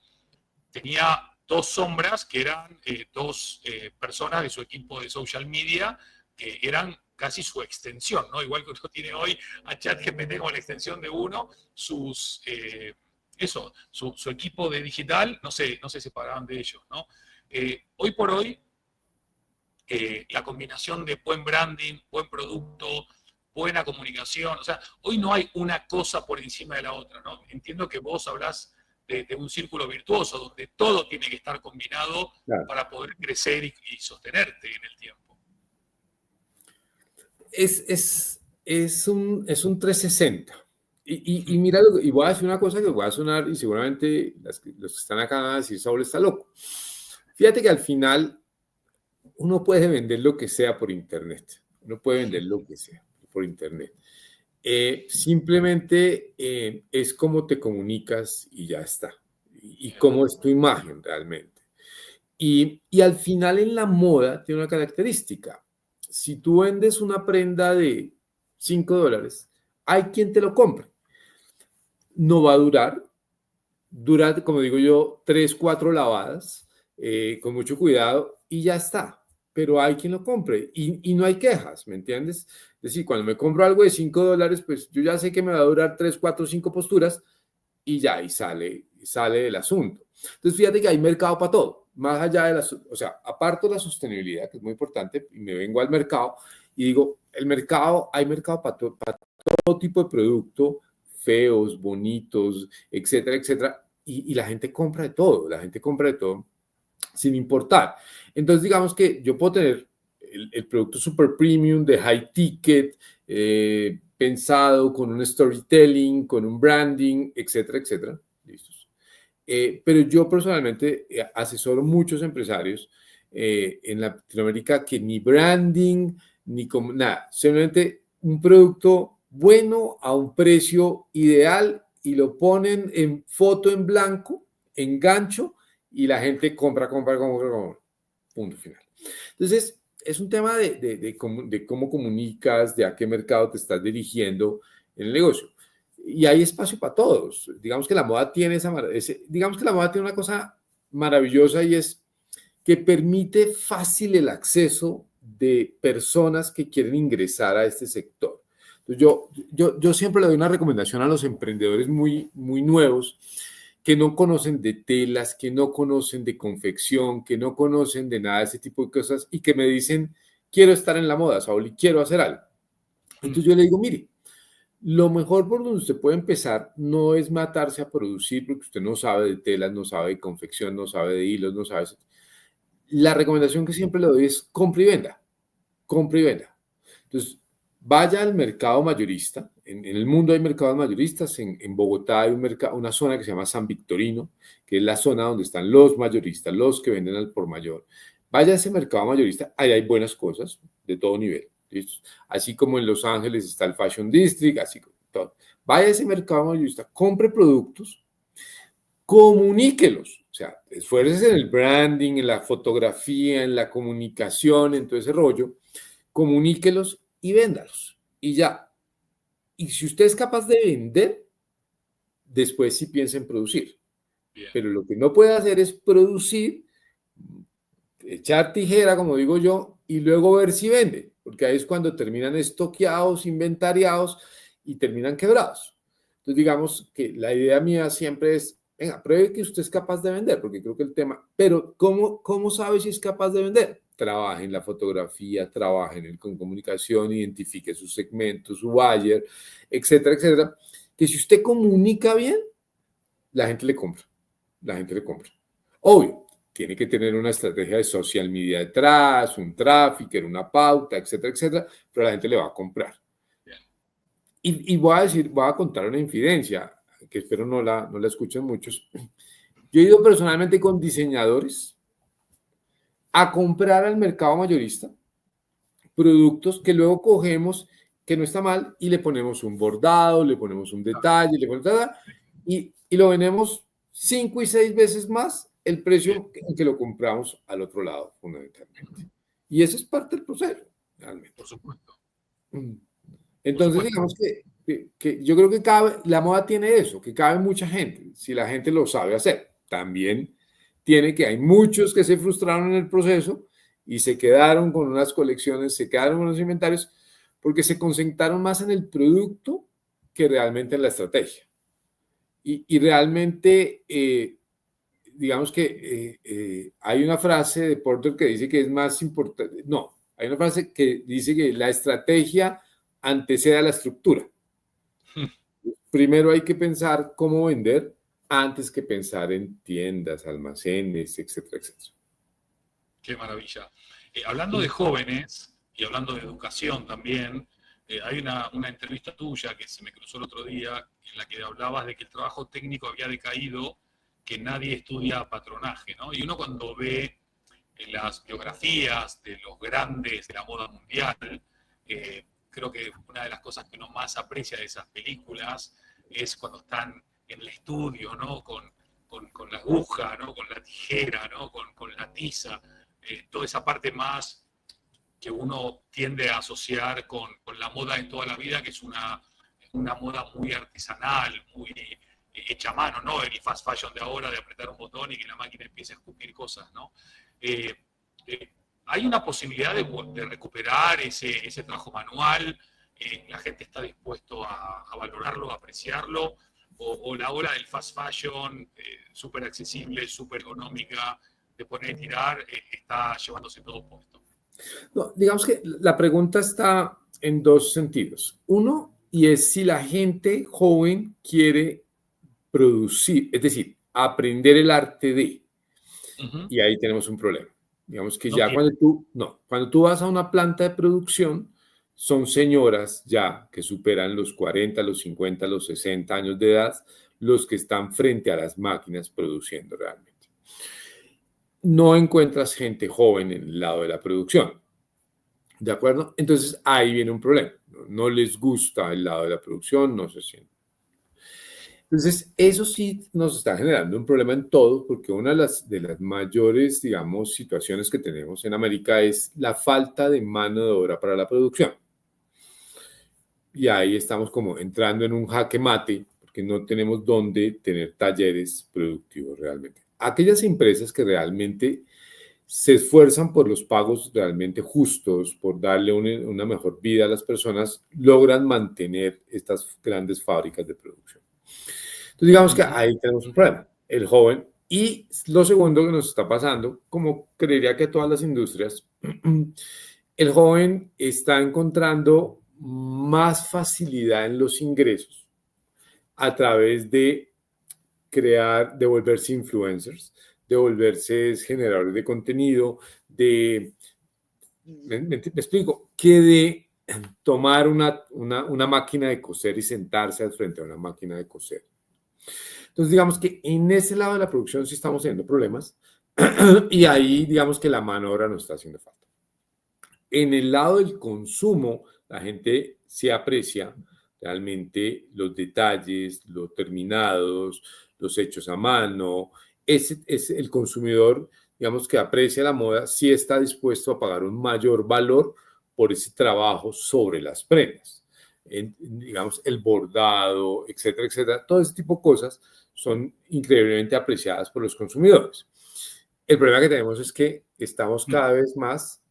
tenía dos sombras que eran dos personas de su equipo de social media que eran casi su extensión, ¿no? Igual que uno tiene hoy a ChatGPT como la extensión de uno, su equipo de digital no se separaban de ellos, ¿no? Hoy por hoy, la combinación de buen branding, buen producto, buena comunicación, o sea, hoy no hay una cosa por encima de la otra, ¿no? Entiendo que vos hablás de un círculo virtuoso donde todo tiene que estar combinado Claro. para poder crecer y sostenerte en el tiempo. Es un 360. Y mira, y voy a decir una cosa que voy a sonar y seguramente los que están acá van a decir, Saúl está loco. Fíjate que al final uno puede vender lo que sea por internet. Uno puede vender lo que sea por internet. Simplemente es cómo te comunicas y ya está. Y cómo es tu imagen realmente. Y al final en la moda tiene una característica. Si tú vendes una prenda de $5, hay quien te lo compre. No va a dura, como digo yo, 3, 4 lavadas, con mucho cuidado y ya está. Pero hay quien lo compre y no hay quejas, ¿me entiendes? Es decir, cuando me compro algo de $5, pues yo ya sé que me va a durar 3, 4, 5 posturas y ya, y sale del asunto. Entonces, fíjate que hay mercado para todo, más allá de o sea, aparto la sostenibilidad, que es muy importante, y me vengo al mercado y digo, hay mercado para todo tipo de producto, feos, bonitos, etcétera, etcétera, y la gente compra de todo, sin importar. Entonces, digamos que yo puedo tener el producto super premium de high ticket, pensado con un storytelling, con un branding, etcétera, etcétera. Listos. Pero yo personalmente asesoro muchos empresarios en Latinoamérica que ni branding, ni como nada, simplemente un producto bueno a un precio ideal y lo ponen en foto en blanco, en gancho, y la gente compra, compra, compra, compra. Punto final. Entonces, es un tema de cómo comunicas, de a qué mercado te estás dirigiendo en el negocio. Y hay espacio para todos. Digamos que la moda tiene digamos que la moda tiene una cosa maravillosa y es que permite fácil el acceso de personas que quieren ingresar a este sector. Entonces yo siempre le doy una recomendación a los emprendedores muy, muy nuevos que no conocen de telas, que no conocen de confección, que no conocen de nada de ese tipo de cosas y que me dicen, quiero estar en la moda, Saúl, y quiero hacer algo. Entonces yo le digo, mire, lo mejor por donde usted puede empezar no es matarse a producir porque usted no sabe de telas, no sabe de confección, no sabe de hilos, no sabe. La recomendación que siempre le doy es compre y venda, compre y venda. Entonces, vaya al mercado mayorista. En el mundo hay mercados mayoristas. En Bogotá hay una zona que se llama San Victorino, que es la zona donde están los mayoristas, los que venden al por mayor. Vaya a ese mercado mayorista, ahí hay buenas cosas de todo nivel. ¿Listo? Así como en Los Ángeles está el Fashion District, así como todo. Vaya a ese mercado mayorista, compre productos, comuníquelos. O sea, esfuércese en el branding, en la fotografía, en la comunicación, en todo ese rollo. Comuníquelos y véndalos. Y ya. Y si usted es capaz de vender, después sí piensa en producir. Bien. Pero lo que no puede hacer es producir, echar tijera, como digo yo, y luego ver si vende. Porque ahí es cuando terminan estoqueados, inventariados y terminan quebrados. Entonces, digamos que la idea mía siempre es, venga, pruebe que usted es capaz de vender, porque creo que el tema, pero ¿cómo sabe si es capaz de vender? Trabaje en la fotografía, trabaje en comunicación, identifique su segmento, su buyer, etcétera, etcétera. Que si usted comunica bien, la gente le compra. La gente le compra. Obvio, tiene que tener una estrategia de social media detrás, un trafficker, una pauta, etcétera, etcétera, pero la gente le va a comprar. Y voy a contar una infidencia, que espero no la escuchen muchos. Yo he ido personalmente con diseñadores a comprar al mercado mayorista productos que luego cogemos, que no está mal, y le ponemos un bordado, le ponemos un detalle, le ponemos y lo vendemos 5 y 6 veces más el precio en que lo compramos al otro lado, fundamentalmente. Y eso es parte del proceso, realmente. Por supuesto. Entonces, digamos que yo creo que la moda tiene eso, que cabe mucha gente, si la gente lo sabe hacer. También tiene que hay muchos que se frustraron en el proceso y se quedaron con unas colecciones, se quedaron con los inventarios, porque se concentraron más en el producto que realmente en la estrategia. Y realmente, digamos que hay una frase de Porter que dice que es más importante, no, hay una frase que dice que la estrategia antecede a la estructura. Primero hay que pensar cómo vender antes que pensar en tiendas, almacenes, etcétera, etcétera. Qué maravilla. Hablando de jóvenes y hablando de educación también, hay una entrevista tuya que se me cruzó el otro día en la que hablabas de que el trabajo técnico había decaído, que nadie estudia patronaje, ¿no? Y uno cuando ve las biografías de los grandes de la moda mundial, creo que una de las cosas que uno más aprecia de esas películas es cuando están en el estudio, ¿no? Con la aguja, ¿no? Con la tijera, ¿no? Con la tiza, toda esa parte más que uno tiende a asociar con la moda de toda la vida, que es una moda muy artesanal, muy hecha a mano, ¿no? El fast fashion de ahora, de apretar un botón y que la máquina empiece a escupir cosas, ¿no? ¿Hay una posibilidad de recuperar ese trabajo manual? ¿La gente está dispuesto a valorarlo, a apreciarlo? ¿O la ola del fast fashion, súper accesible, súper económica, de poner y tirar, está llevándose todo puesto? No, digamos que la pregunta está en dos sentidos. Uno, y es si la gente joven quiere producir, es decir, aprender el arte de. Y ahí tenemos un problema. Digamos que ya cuando tú vas a una planta de producción, son señoras ya que superan los 40, los 50, los 60 años de edad, los que están frente a las máquinas produciendo realmente. No encuentras gente joven en el lado de la producción. ¿De acuerdo? Entonces ahí viene un problema. No les gusta el lado de la producción, no se sienten. Entonces, eso sí nos está generando un problema en todo, porque una de las mayores, digamos, situaciones que tenemos en América es la falta de mano de obra para la producción. Y ahí estamos como entrando en un jaque mate, porque no tenemos dónde tener talleres productivos realmente. Aquellas empresas que realmente se esfuerzan por los pagos realmente justos, por darle una mejor vida a las personas, logran mantener estas grandes fábricas de producción. Entonces, digamos que ahí tenemos un problema, el joven. Y lo segundo que nos está pasando, como creería que todas las industrias, el joven está encontrando más facilidad en los ingresos a través de de volverse influencers, de volverse generadores de contenido, me explico, que de tomar una máquina de coser y sentarse al frente a una máquina de coser. Entonces, digamos que en ese lado de la producción sí estamos teniendo problemas y ahí, digamos que la mano de obra nos está haciendo falta. En el lado del consumo, la gente se aprecia realmente los detalles, los terminados, los hechos a mano. Es el consumidor, digamos, que aprecia la moda, sí está dispuesto a pagar un mayor valor por ese trabajo sobre las prendas. Digamos, el bordado, etcétera, etcétera. Todo ese tipo de cosas son increíblemente apreciadas por los consumidores. El problema que tenemos es que estamos cada vez más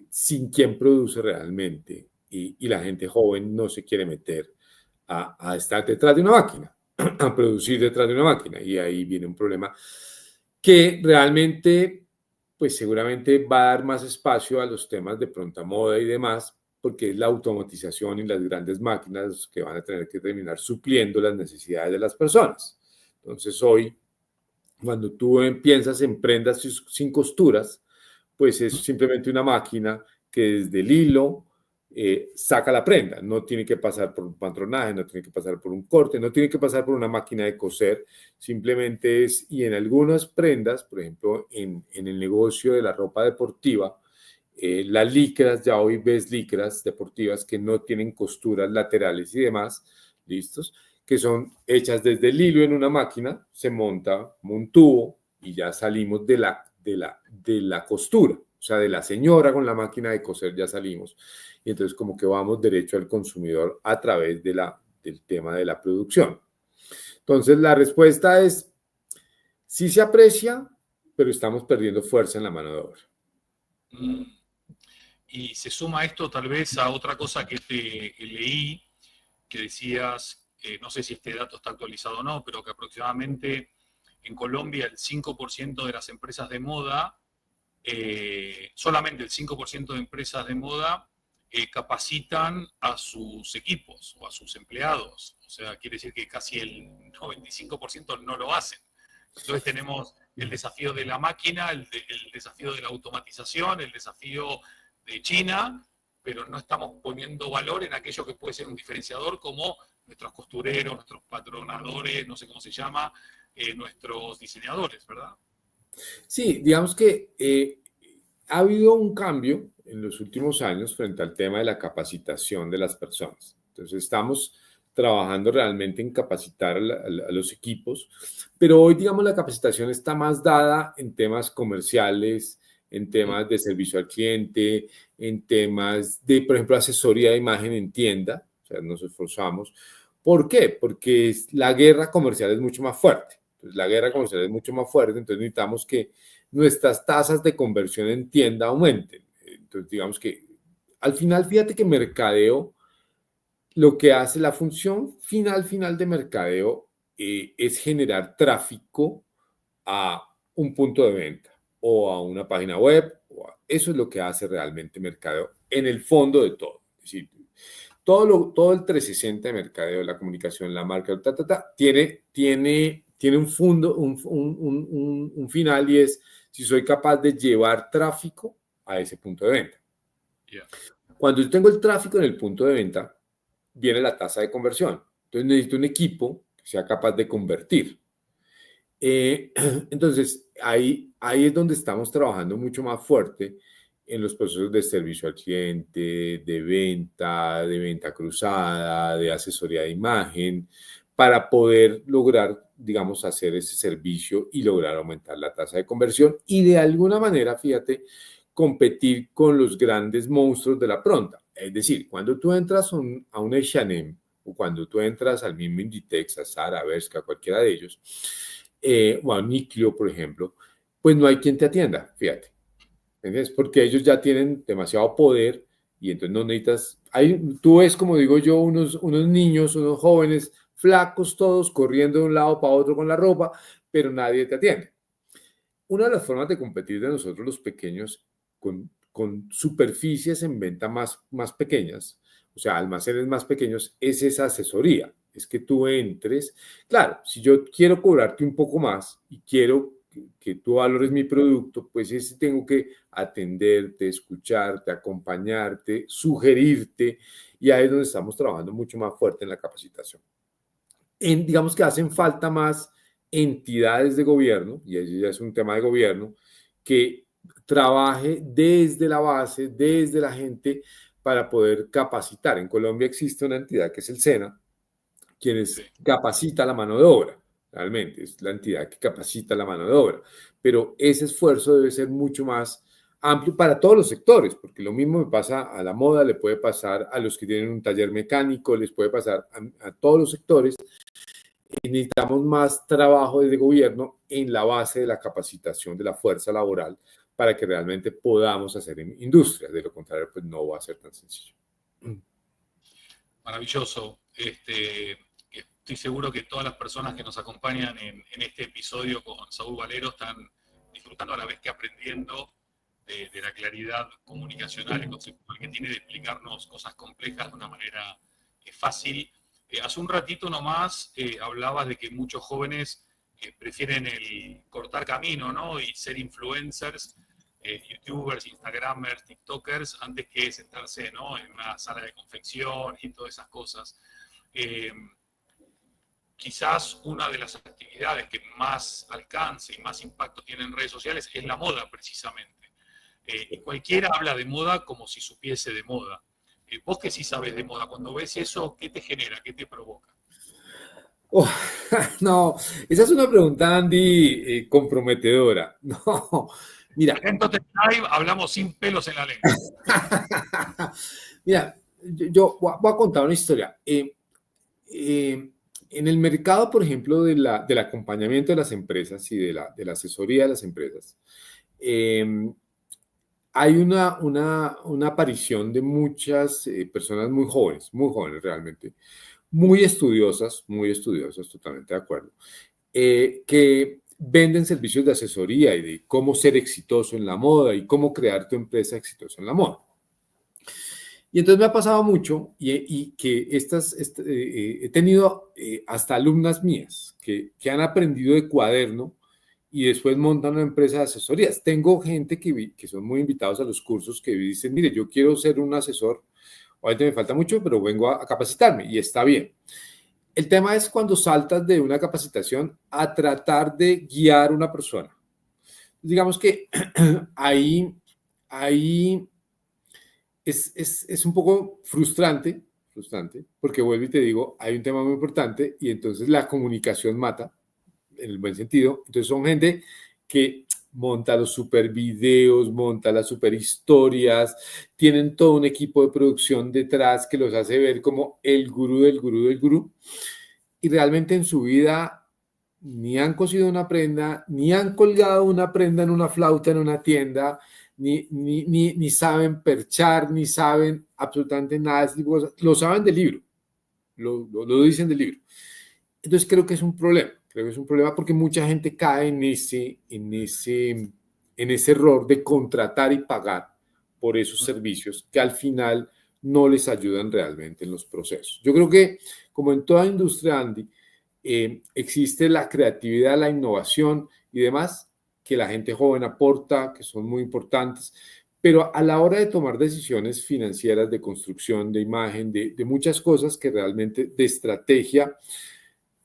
sin quien produce realmente y la gente joven no se quiere meter a estar detrás de una máquina, a producir detrás de una máquina y ahí viene un problema que realmente pues seguramente va a dar más espacio a los temas de pronta moda y demás porque es la automatización y las grandes máquinas que van a tener que terminar supliendo las necesidades de las personas. Entonces hoy, cuando tú piensas en prendas sin costuras, pues es simplemente una máquina que desde el hilo saca la prenda. No tiene que pasar por un patronaje, no tiene que pasar por un corte, no tiene que pasar por una máquina de coser. Simplemente es, y en algunas prendas, por ejemplo, en el negocio de la ropa deportiva, las licras, ya hoy ves licras deportivas que no tienen costuras laterales y demás, listos, que son hechas desde el hilo en una máquina, se monta un tubo y ya salimos de la costura, o sea, de la señora con la máquina de coser ya salimos. Y entonces como que vamos derecho al consumidor a través del tema de la producción. Entonces la respuesta es, sí se aprecia, pero estamos perdiendo fuerza en la mano de obra. Y se suma esto tal vez a otra cosa que leí, que decías, no sé si este dato está actualizado o no, pero que aproximadamente en Colombia el 5% de las empresas de moda, solamente el 5% de empresas de moda capacitan a sus equipos o a sus empleados. O sea, quiere decir que casi el 95% no lo hacen. Entonces tenemos el desafío de la máquina, el desafío de la automatización, el desafío de China, pero no estamos poniendo valor en aquello que puede ser un diferenciador como nuestros costureros, nuestros patronadores, no sé cómo se llama, nuestros diseñadores, ¿verdad? Sí, digamos que ha habido un cambio en los últimos años frente al tema de la capacitación de las personas. Entonces estamos trabajando realmente en capacitar a los equipos, pero hoy, digamos, la capacitación está más dada en temas comerciales, en temas de servicio al cliente, en temas de, por ejemplo, asesoría de imagen en tienda, o sea, nos esforzamos. ¿Por qué? Porque la guerra comercial es mucho más fuerte. Entonces, la guerra comercial es mucho más fuerte, entonces necesitamos que nuestras tasas de conversión en tienda aumenten. Entonces, digamos que al final, fíjate que mercadeo, lo que hace la función final de mercadeo es generar tráfico a un punto de venta o a una página web. Eso es lo que hace realmente mercadeo en el fondo de todo. Es decir, todo el 360 de mercadeo, la comunicación, la marca, tiene un final y es si soy capaz de llevar tráfico a ese punto de venta. Yeah. Cuando yo tengo el tráfico en el punto de venta, viene la tasa de conversión. Entonces necesito un equipo que sea capaz de convertir. Entonces, ahí es donde estamos trabajando mucho más fuerte en los procesos de servicio al cliente, de venta cruzada, de asesoría de imagen, para poder lograr, digamos, hacer ese servicio y lograr aumentar la tasa de conversión y de alguna manera, fíjate, competir con los grandes monstruos de la pronta. Es decir, cuando tú entras a un H&M o cuando tú entras al mismo Inditex, a Zara, a Bershka, cualquiera de ellos, o a Niclio, por ejemplo, pues no hay quien te atienda, fíjate. ¿Entiendes? Porque ellos ya tienen demasiado poder y entonces no necesitas... tú ves, como digo yo, unos niños, unos jóvenes, flacos todos, corriendo de un lado para otro con la ropa, pero nadie te atiende. Una de las formas de competir de nosotros los pequeños con superficies en venta más pequeñas, o sea, almacenes más pequeños, es esa asesoría. Es que tú entres. Claro, si yo quiero cobrarte un poco más y quiero que tú valores mi producto, pues ese tengo que atenderte, escucharte, acompañarte, sugerirte, y ahí es donde estamos trabajando mucho más fuerte en la capacitación. Digamos que hacen falta más entidades de gobierno, y eso ya es un tema de gobierno, que trabaje desde la base, desde la gente, para poder capacitar. En Colombia existe una entidad que es el SENA, Sí. quienes capacita la mano de obra. Realmente es la entidad que capacita la mano de obra. Pero ese esfuerzo debe ser mucho más amplio para todos los sectores, porque lo mismo me pasa a la moda, le puede pasar a los que tienen un taller mecánico, les puede pasar a todos los sectores. Y necesitamos más trabajo desde gobierno en la base de la capacitación de la fuerza laboral para que realmente podamos hacer industria. De lo contrario, pues no va a ser tan sencillo. Maravilloso. Estoy seguro que todas las personas que nos acompañan en este episodio con Saúl Valero están disfrutando a la vez que aprendiendo de la claridad comunicacional y conceptual que tiene de explicarnos cosas complejas de una manera fácil. Hace un ratito nomás hablabas de que muchos jóvenes prefieren el cortar camino, ¿no? Y ser influencers, youtubers, instagramers, tiktokers, antes que sentarse, ¿no?, en una sala de confección y todas esas cosas. Quizás una de las actividades que más alcance y más impacto tiene en redes sociales es la moda, precisamente. Y cualquiera habla de moda como si supiese de moda. Vos que sí sabes de moda, cuando ves eso, ¿qué te genera? ¿Qué te provoca? Oh, no, esa es una pregunta, Andy, comprometedora. No, mira, Acá en Totem Live hablamos sin pelos en la lengua. mira, yo voy a contar una historia. En el mercado, por ejemplo, del acompañamiento de las empresas y de la asesoría de las empresas, hay una aparición de muchas personas muy jóvenes realmente, muy estudiosas, totalmente de acuerdo, que venden servicios de asesoría y de cómo ser exitoso en la moda y cómo crear tu empresa exitosa en la moda. Y entonces me ha pasado mucho y que he tenido hasta alumnas mías que han aprendido de cuaderno y después montan una empresa de asesorías. Tengo gente que son muy invitados a los cursos que dicen, mire, yo quiero ser un asesor, ahorita me falta mucho, pero vengo a capacitarme y está bien. El tema es cuando saltas de una capacitación a tratar de guiar a una persona. Digamos que ahí es un poco frustrante, porque vuelvo y te digo, hay un tema muy importante y entonces la comunicación mata, en el buen sentido. Entonces son gente que monta los super videos, monta las super historias, tienen todo un equipo de producción detrás que los hace ver como el gurú del gurú del gurú, y realmente en su vida ni han cosido una prenda, ni han colgado una prenda en una flauta en una tienda, ni saben perchar, ni saben absolutamente nada de ese tipo de cosas. Lo saben del libro, lo dicen del libro. Entonces creo que es un problema porque mucha gente cae en ese error de contratar y pagar por esos servicios que al final no les ayudan realmente en los procesos. Yo creo que, como en toda industria, Andy, existe la creatividad, la innovación y demás que la gente joven aporta, que son muy importantes, pero a la hora de tomar decisiones financieras, de construcción, de imagen, de muchas cosas que realmente de estrategia,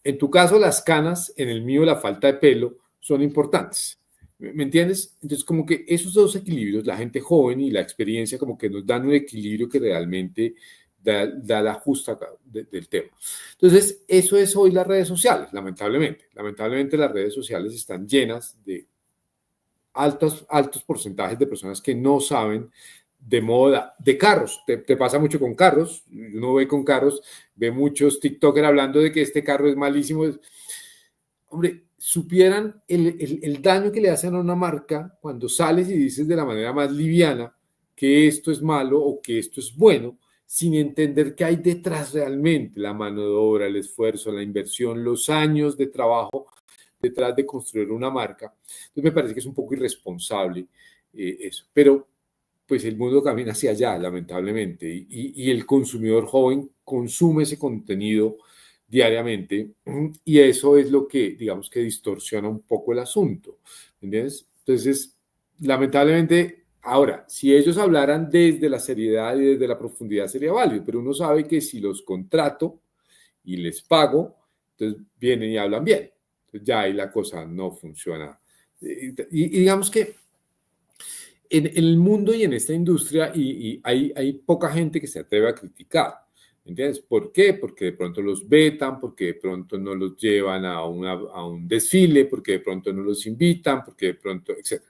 en tu caso las canas, en el mío la falta de pelo, son importantes. ¿Me entiendes? Entonces, como que esos dos equilibrios, la gente joven y la experiencia, como que nos dan un equilibrio que realmente da la justa del tema. Entonces, eso es hoy las redes sociales, lamentablemente. Lamentablemente las redes sociales están llenas de altos porcentajes de personas que no saben de moda, de carros. Te pasa mucho con carros. Uno ve con carros, ve muchos TikTokers hablando de que este carro es malísimo. Hombre, supieran el daño que le hacen a una marca cuando sales y dices de la manera más liviana que esto es malo o que esto es bueno, sin entender qué hay detrás realmente, la mano de obra, el esfuerzo, la inversión, los años de trabajo detrás de construir una marca. Entonces me parece que es un poco irresponsable eso. Pero pues el mundo camina hacia allá, lamentablemente, y el consumidor joven consume ese contenido diariamente, y eso es lo que, digamos, que distorsiona un poco el asunto, ¿entiendes? Entonces, lamentablemente, ahora, si ellos hablaran desde la seriedad y desde la profundidad sería válido, pero uno sabe que si los contrato y les pago, entonces vienen y hablan bien. Entonces ya ahí la cosa no funciona. Y digamos que en el mundo y en esta industria hay poca gente que se atreve a criticar. ¿Entiendes? ¿Por qué? Porque de pronto los vetan, porque de pronto no los llevan a un desfile, porque de pronto no los invitan, porque de pronto, etc.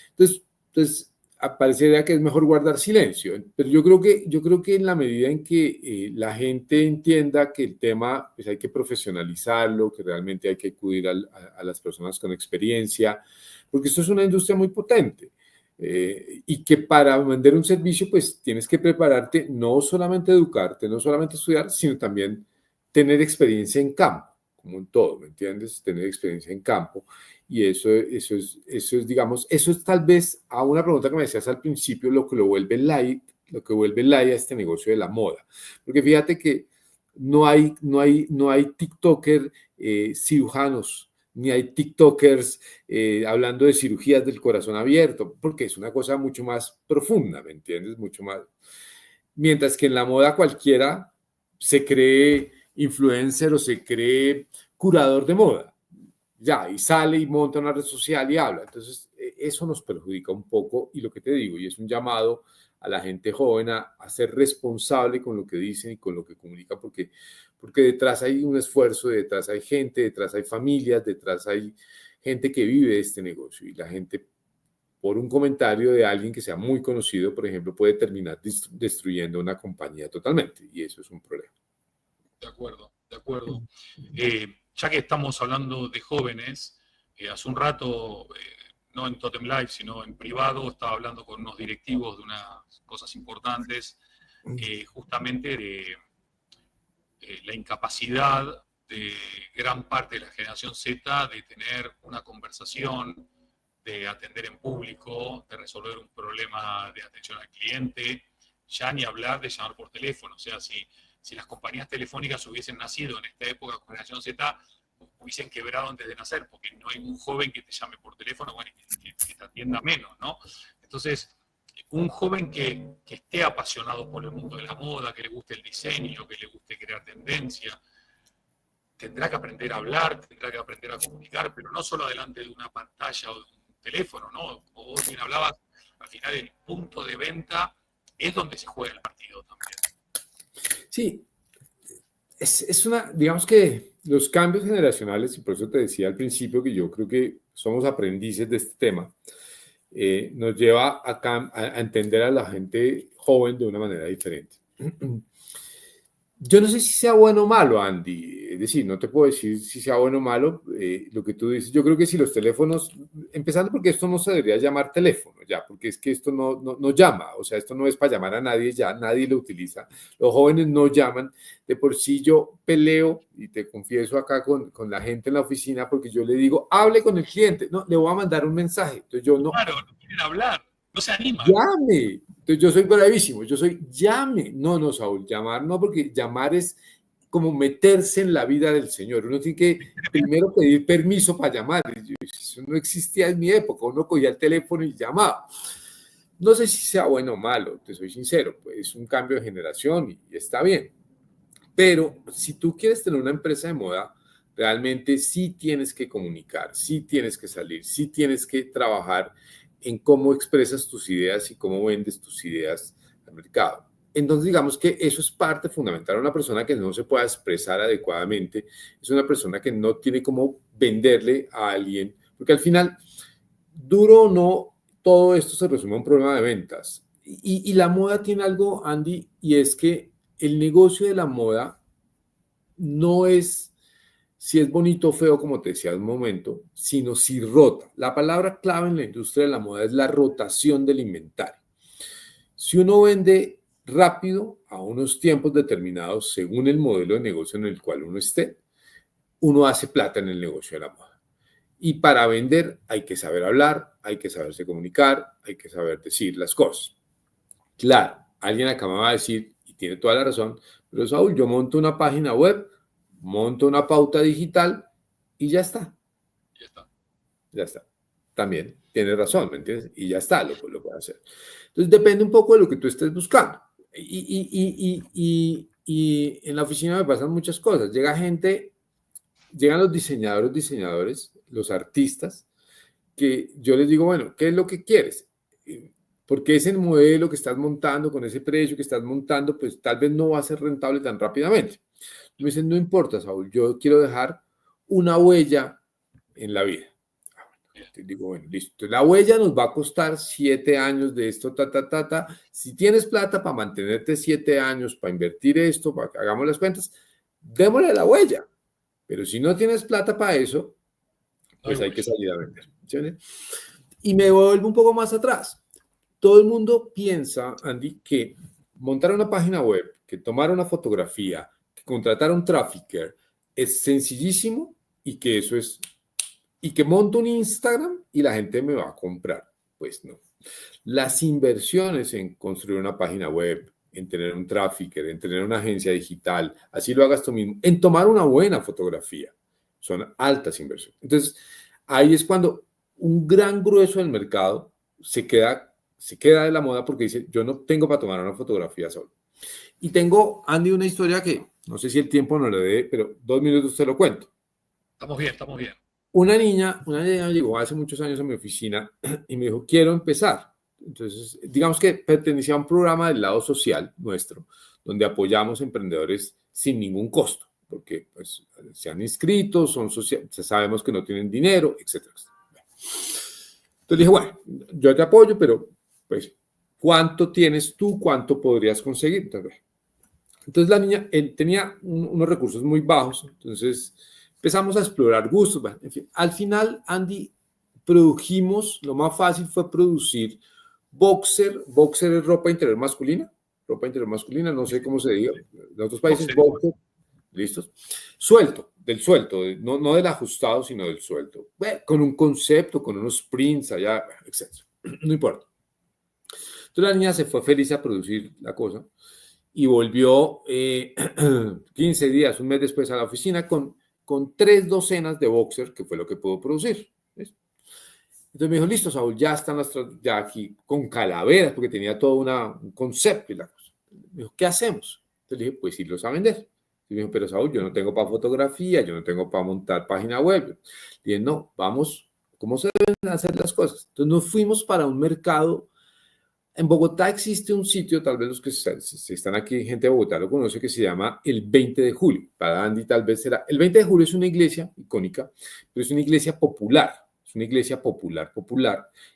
Entonces parecería que es mejor guardar silencio. Pero yo creo que en la medida en que la gente entienda que el tema pues hay que profesionalizarlo, que realmente hay que acudir a las personas con experiencia, porque esto es una industria muy potente. Y que para vender un servicio, pues tienes que prepararte, no solamente educarte, no solamente estudiar, sino también tener experiencia en campo, como en todo, ¿me entiendes? Tener experiencia en campo. Y eso es, digamos, eso es tal vez a una pregunta que me decías al principio, lo que vuelve light a este negocio de la moda. Porque fíjate que no hay TikToker cirujanos, ni hay TikTokers hablando de cirugías del corazón abierto, porque es una cosa mucho más profunda, ¿me entiendes? Mucho más. Mientras que en la moda cualquiera se cree influencer o se cree curador de moda. Ya, y sale y monta una red social y habla. Entonces, eso nos perjudica un poco y lo que te digo, y es un llamado a la gente joven a ser responsable con lo que dicen y con lo que comunican, porque detrás hay un esfuerzo, detrás hay gente, detrás hay familias, detrás hay gente que vive este negocio y la gente, por un comentario de alguien que sea muy conocido, por ejemplo, puede terminar destruyendo una compañía totalmente y eso es un problema. De acuerdo, de acuerdo. Ya que estamos hablando de jóvenes, hace un rato, no en Totem Live, sino en privado, estaba hablando con unos directivos de unas cosas importantes, justamente de la incapacidad de gran parte de la generación Z de tener una conversación, de atender en público, de resolver un problema de atención al cliente, ya ni hablar de llamar por teléfono. O sea, si las compañías telefónicas hubiesen nacido en esta época con generación Z, hubiesen quebrado antes de nacer, porque no hay un joven que te llame por teléfono, bueno, que te atienda menos, ¿no? Entonces, un joven que esté apasionado por el mundo de la moda, que le guste el diseño, que le guste crear tendencia, tendrá que aprender a hablar, tendrá que aprender a comunicar, pero no solo delante de una pantalla o de un teléfono, ¿no? Como vos bien hablabas, al final el punto de venta es donde se juega el partido también. Sí, digamos que los cambios generacionales, y por eso te decía al principio que yo creo que somos aprendices de este tema, nos lleva a entender a la gente joven de una manera diferente. Yo no sé si sea bueno o malo, Andy. Es decir, no te puedo decir si sea bueno o malo lo que tú dices. Yo creo que si los teléfonos, empezando porque esto no se debería llamar teléfono ya, porque es que esto no llama, o sea, esto no es para llamar a nadie ya, nadie lo utiliza. Los jóvenes no llaman. De por sí yo peleo, y te confieso acá con la gente en la oficina, porque yo le digo, hable con el cliente. No, le voy a mandar un mensaje. Entonces yo no. Claro, no quieren hablar, no se animan. Llame. Entonces yo soy bravísimo, yo soy llame. No, Saúl, llamar no, porque llamar es como meterse en la vida del Señor. Uno tiene que primero pedir permiso para llamar. Eso no existía en mi época, uno cogía el teléfono y llamaba. No sé si sea bueno o malo, te soy sincero, pues es un cambio de generación y está bien. Pero si tú quieres tener una empresa de moda, realmente sí tienes que comunicar, sí tienes que salir, sí tienes que trabajar en cómo expresas tus ideas y cómo vendes tus ideas al mercado. Entonces, digamos que eso es parte fundamental. Una persona que no se pueda expresar adecuadamente es una persona que no tiene cómo venderle a alguien, porque al final, duro o no, todo esto se resume a un problema de ventas. Y la moda tiene algo, Andy, y es que el negocio de la moda no es si es bonito o feo, como te decía hace un momento, sino si rota. La palabra clave en la industria de la moda es la rotación del inventario. Si uno vende rápido a unos tiempos determinados, según el modelo de negocio en el cual uno esté, uno hace plata en el negocio de la moda. Y para vender hay que saber hablar, hay que saberse comunicar, hay que saber decir las cosas. Claro, alguien acá me va a decir, y tiene toda la razón, pero Saúl, yo monto una página web, monto una pauta digital y ya está. Ya está. Ya está. También tienes razón, ¿me entiendes? Y ya está, lo puedo hacer. Entonces depende un poco de lo que tú estés buscando. Y en la oficina me pasan muchas cosas. Llegan los diseñadores, los artistas, que yo les digo, bueno, ¿qué es lo que quieres? Porque ese modelo que estás montando, con ese precio que estás montando, pues tal vez no va a ser rentable tan rápidamente. Me dicen, no importa, Saúl, yo quiero dejar una huella en la vida. Te digo, bueno, listo. La huella nos va a costar 7 años de esto, ta. Si tienes plata para mantenerte 7 años, para invertir esto, para que hagamos las cuentas, démosle la huella. Pero si no tienes plata para eso, pues hay que salir a vender. ¿Sí? Y me vuelvo un poco más atrás. Todo el mundo piensa, Andy, que montar una página web, que tomar una fotografía, que contratar a un trafficker es sencillísimo y que eso es, y que monto un Instagram y la gente me va a comprar. Pues no. Las inversiones en construir una página web, en tener un trafficker, en tener una agencia digital, así lo hagas tú mismo, en tomar una buena fotografía, son altas inversiones. Entonces, ahí es cuando un gran grueso del mercado se queda de la moda porque dice, yo no tengo para tomar una fotografía solo. Y tengo, Andy, una historia que no sé si el tiempo no le dé, pero 2 minutos te lo cuento. Estamos bien, estamos bien. Una niña llegó hace muchos años a mi oficina y me dijo, quiero empezar. Entonces, digamos que pertenecía a un programa del lado social nuestro, donde apoyamos emprendedores sin ningún costo, porque pues, se han inscrito, son sabemos que no tienen dinero, etcétera. Entonces dije, bueno, yo te apoyo, pero pues, ¿cuánto tienes tú? ¿Cuánto podrías conseguir? Entonces la niña tenía unos recursos muy bajos, entonces empezamos a explorar gustos. Bueno, en fin, al final, Andy, produjimos, lo más fácil fue producir boxer es ropa interior masculina, no sé cómo se diga, en otros países, boxer, ¿listos? Suelto, no del ajustado, sino del suelto, bueno, con un concepto, con unos prints allá, etc. No importa. Entonces la niña se fue feliz a producir la cosa y volvió 15 días, un mes después a la oficina con 3 docenas de boxer, que fue lo que pudo producir. ¿Ves? Entonces me dijo, listo, Saúl, ya están ya aquí con calaveras, porque tenía todo un concepto y la cosa. Me dijo, ¿qué hacemos? Entonces le dije, pues irlos a vender. Y me dijo, pero Saúl, yo no tengo para fotografía, yo no tengo para montar página web. Le dije, no, vamos, ¿cómo se deben hacer las cosas? Entonces nos fuimos para un mercado. En Bogotá existe un sitio, tal vez los que están aquí, gente de Bogotá lo conoce, que se llama el 20 de julio. Para Andy tal vez será. El 20 de julio es una iglesia icónica, pero es una iglesia popular. Es una iglesia popular,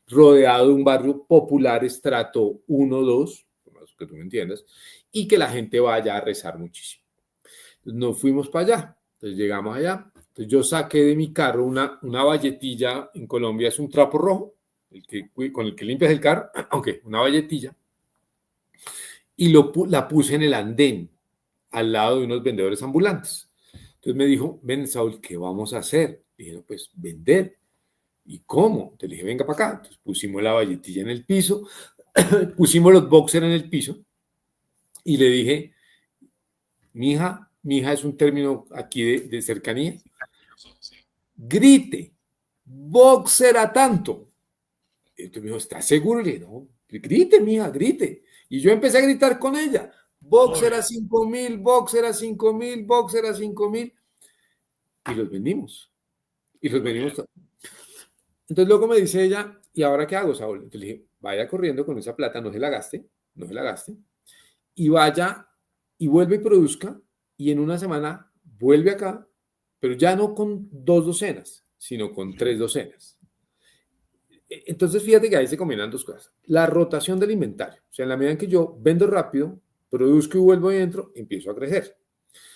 rodeado de un barrio popular, estrato 1, 2, que tú me entiendas, y que la gente vaya a rezar muchísimo. Entonces nos fuimos para allá. Entonces llegamos allá. Entonces yo saqué de mi carro una valletilla, en Colombia es un trapo rojo, con el que limpias el carro, aunque una valletilla, y la puse en el andén, al lado de unos vendedores ambulantes. Entonces me dijo, ven, Saúl, ¿qué vamos a hacer? Y dije, pues vender. ¿Y cómo? Entonces le dije, venga para acá. Entonces pusimos la valletilla en el piso, pusimos los boxers en el piso, y le dije, mija es un término aquí de cercanía, grite, boxer a tanto. Entonces me dijo, ¿estás seguro? Le dije, no, grite, mija, grite. Y yo empecé a gritar con ella, boxer a 5,000, boxer a 5,000, boxer a 5,000. Y los vendimos. Entonces luego me dice ella, ¿y ahora qué hago, Saúl? Entonces le dije, vaya corriendo con esa plata, no se la gaste, y vaya y vuelve y produzca, y en una semana vuelve acá, pero ya no con 2 docenas, sino con 3 docenas. Entonces, fíjate que ahí se combinan 2 cosas. La rotación del inventario. O sea, en la medida en que yo vendo rápido, produzco y vuelvo y entro, empiezo a crecer.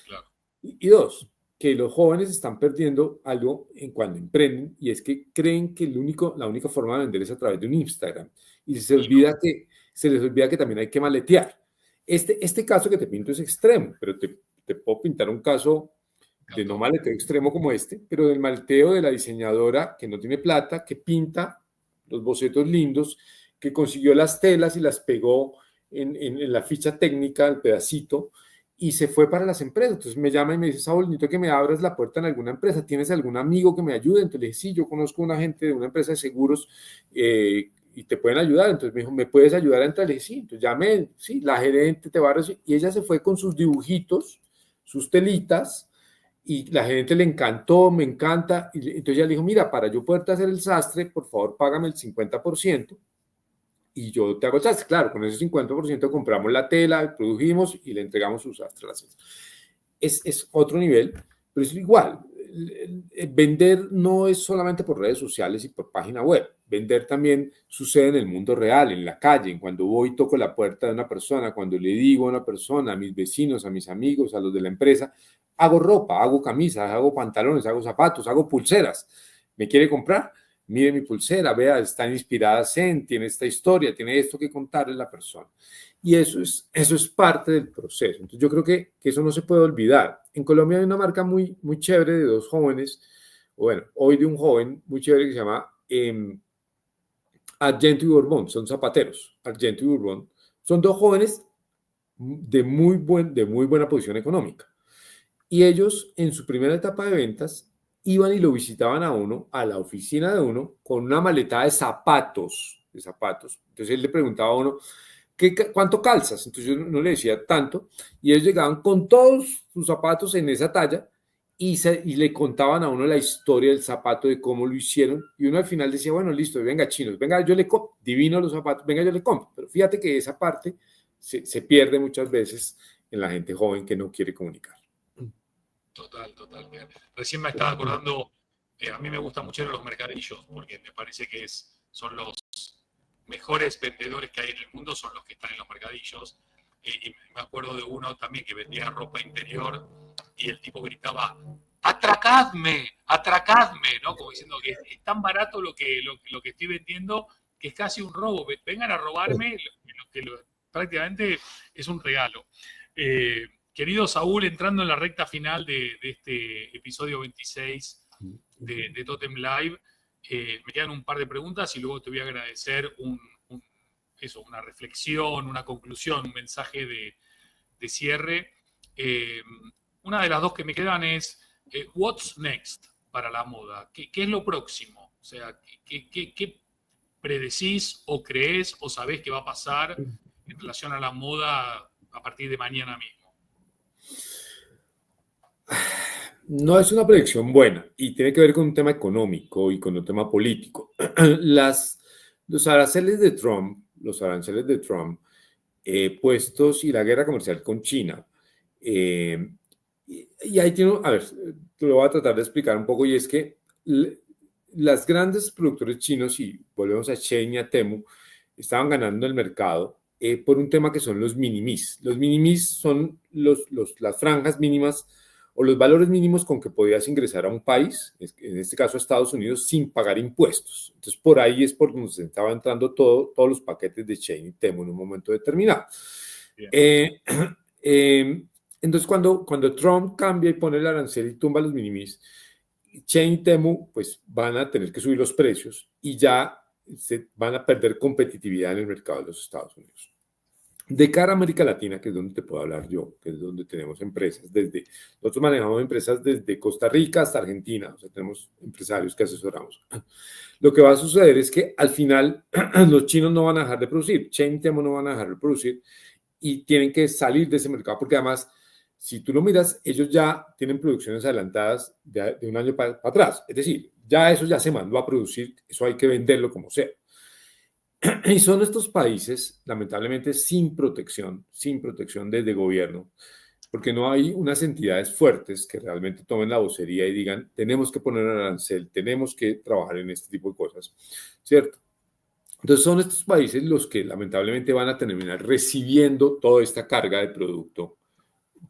Claro. Y 2, que los jóvenes están perdiendo algo cuando emprenden, y es que creen que la única forma de vender es a través de un Instagram. Y se les olvida que también hay que maletear. Este caso que te pinto es extremo, pero te puedo pintar un caso de no maleteo extremo como pero del maleteo de la diseñadora que no tiene plata, que pinta los bocetos lindos, que consiguió las telas y las pegó en la ficha técnica, el pedacito, y se fue para las empresas. Entonces me llama y me dice, Saúl, necesito que me abras la puerta en alguna empresa. ¿Tienes algún amigo que me ayude? Entonces le dije, sí, yo conozco una gente de una empresa de seguros y te pueden ayudar. Entonces me dijo, ¿me puedes ayudar a entrar? Le dije, sí. Entonces llamé, sí, la gerente te va a recibir. Y ella se fue con sus dibujitos, sus telitas, y la gerente le encantó, me encanta. Y entonces ella le dijo, mira, para yo poderte hacer el sastre, por favor, págame el 50% y yo te hago el sastre. Claro, con ese 50% compramos la tela, produjimos y le entregamos su sastre a las seis. Es otro nivel, pero es igual. Vender no es solamente por redes sociales y por página web. Vender también sucede en el mundo real, en la calle, cuando voy y toco la puerta de una persona, cuando le digo a una persona, a mis vecinos, a mis amigos, a los de la empresa, hago ropa, hago camisas, hago pantalones, hago zapatos, hago pulseras. ¿Me quiere comprar? Mire mi pulsera, vea, están inspiradas en, tiene esta historia, tiene esto que contarle a la persona. Y eso es parte del proceso. Entonces yo creo que eso no se puede olvidar. En Colombia hay una marca muy, muy chévere de dos jóvenes, bueno, hoy de un joven muy chévere que se llama Argento y Borbón, son zapateros, Argento y Borbón. Son dos jóvenes de muy buena posición económica. Y ellos en su primera etapa de ventas iban y lo visitaban a uno, a la oficina de uno, con una maleta de zapatos, de zapatos. Entonces él le preguntaba a uno, ¿cuánto calzas? Entonces yo no le decía tanto, y ellos llegaban con todos sus zapatos en esa talla y le contaban a uno la historia del zapato, de cómo lo hicieron, y uno al final decía, bueno, listo, venga chinos, venga, yo le compro, divino los zapatos, venga, yo le compro. Pero fíjate que esa parte se pierde muchas veces en la gente joven que no quiere comunicar. Total, total. Recién me estaba acordando, a mí me gustan mucho los mercadillos, porque me parece que son los mejores vendedores que hay en el mundo, son los que están en los mercadillos. Y me acuerdo de uno también que vendía ropa interior y el tipo gritaba, atracadme, atracadme, ¿no? Como diciendo que es tan barato lo que estoy vendiendo que es casi un robo. Vengan a robarme prácticamente es un regalo. Querido Saúl, entrando en la recta final de este episodio 26 de Totem Live, me quedan un par de preguntas y luego te voy a agradecer una reflexión, una conclusión, un mensaje de cierre. Una de las dos que me quedan es, what's next para la moda? ¿Qué es lo próximo? O sea, ¿qué predecís o creés o sabés que va a pasar en relación a la moda a partir de mañana mismo? No es una predicción buena y tiene que ver con un tema económico y con un tema político. Los aranceles de Trump, puestos y la guerra comercial con China. Y ahí tiene, a ver, te lo voy a tratar de explicar un poco y es que las grandes productores chinos, y volvemos a Shein y a Temu, estaban ganando el mercado por un tema que son los minimis. Los minimis son las franjas mínimas o los valores mínimos con que podías ingresar a un país, en este caso a Estados Unidos, sin pagar impuestos. Entonces, por ahí es por donde se estaba entrando todos los paquetes de Shein y Temu en un momento determinado. Entonces, cuando Trump cambia y pone el arancel y tumba los minimis, Shein y Temu pues, van a tener que subir los precios y ya se van a perder competitividad en el mercado de los Estados Unidos. De cara a América Latina, que es donde te puedo hablar yo, que es donde tenemos empresas, nosotros manejamos empresas desde Costa Rica hasta Argentina, o sea, tenemos empresarios que asesoramos. Lo que va a suceder es que al final los chinos no van a dejar de producir, Shein y Temu no van a dejar de producir y tienen que salir de ese mercado, porque además, si tú lo miras, ellos ya tienen producciones adelantadas de un año para atrás, es decir, ya eso ya se mandó a producir, eso hay que venderlo como sea. Y son estos países, lamentablemente, sin protección desde gobierno, porque no hay unas entidades fuertes que realmente tomen la vocería y digan, tenemos que poner un arancel, tenemos que trabajar en este tipo de cosas, ¿cierto? Entonces son estos países los que lamentablemente van a terminar recibiendo toda esta carga de producto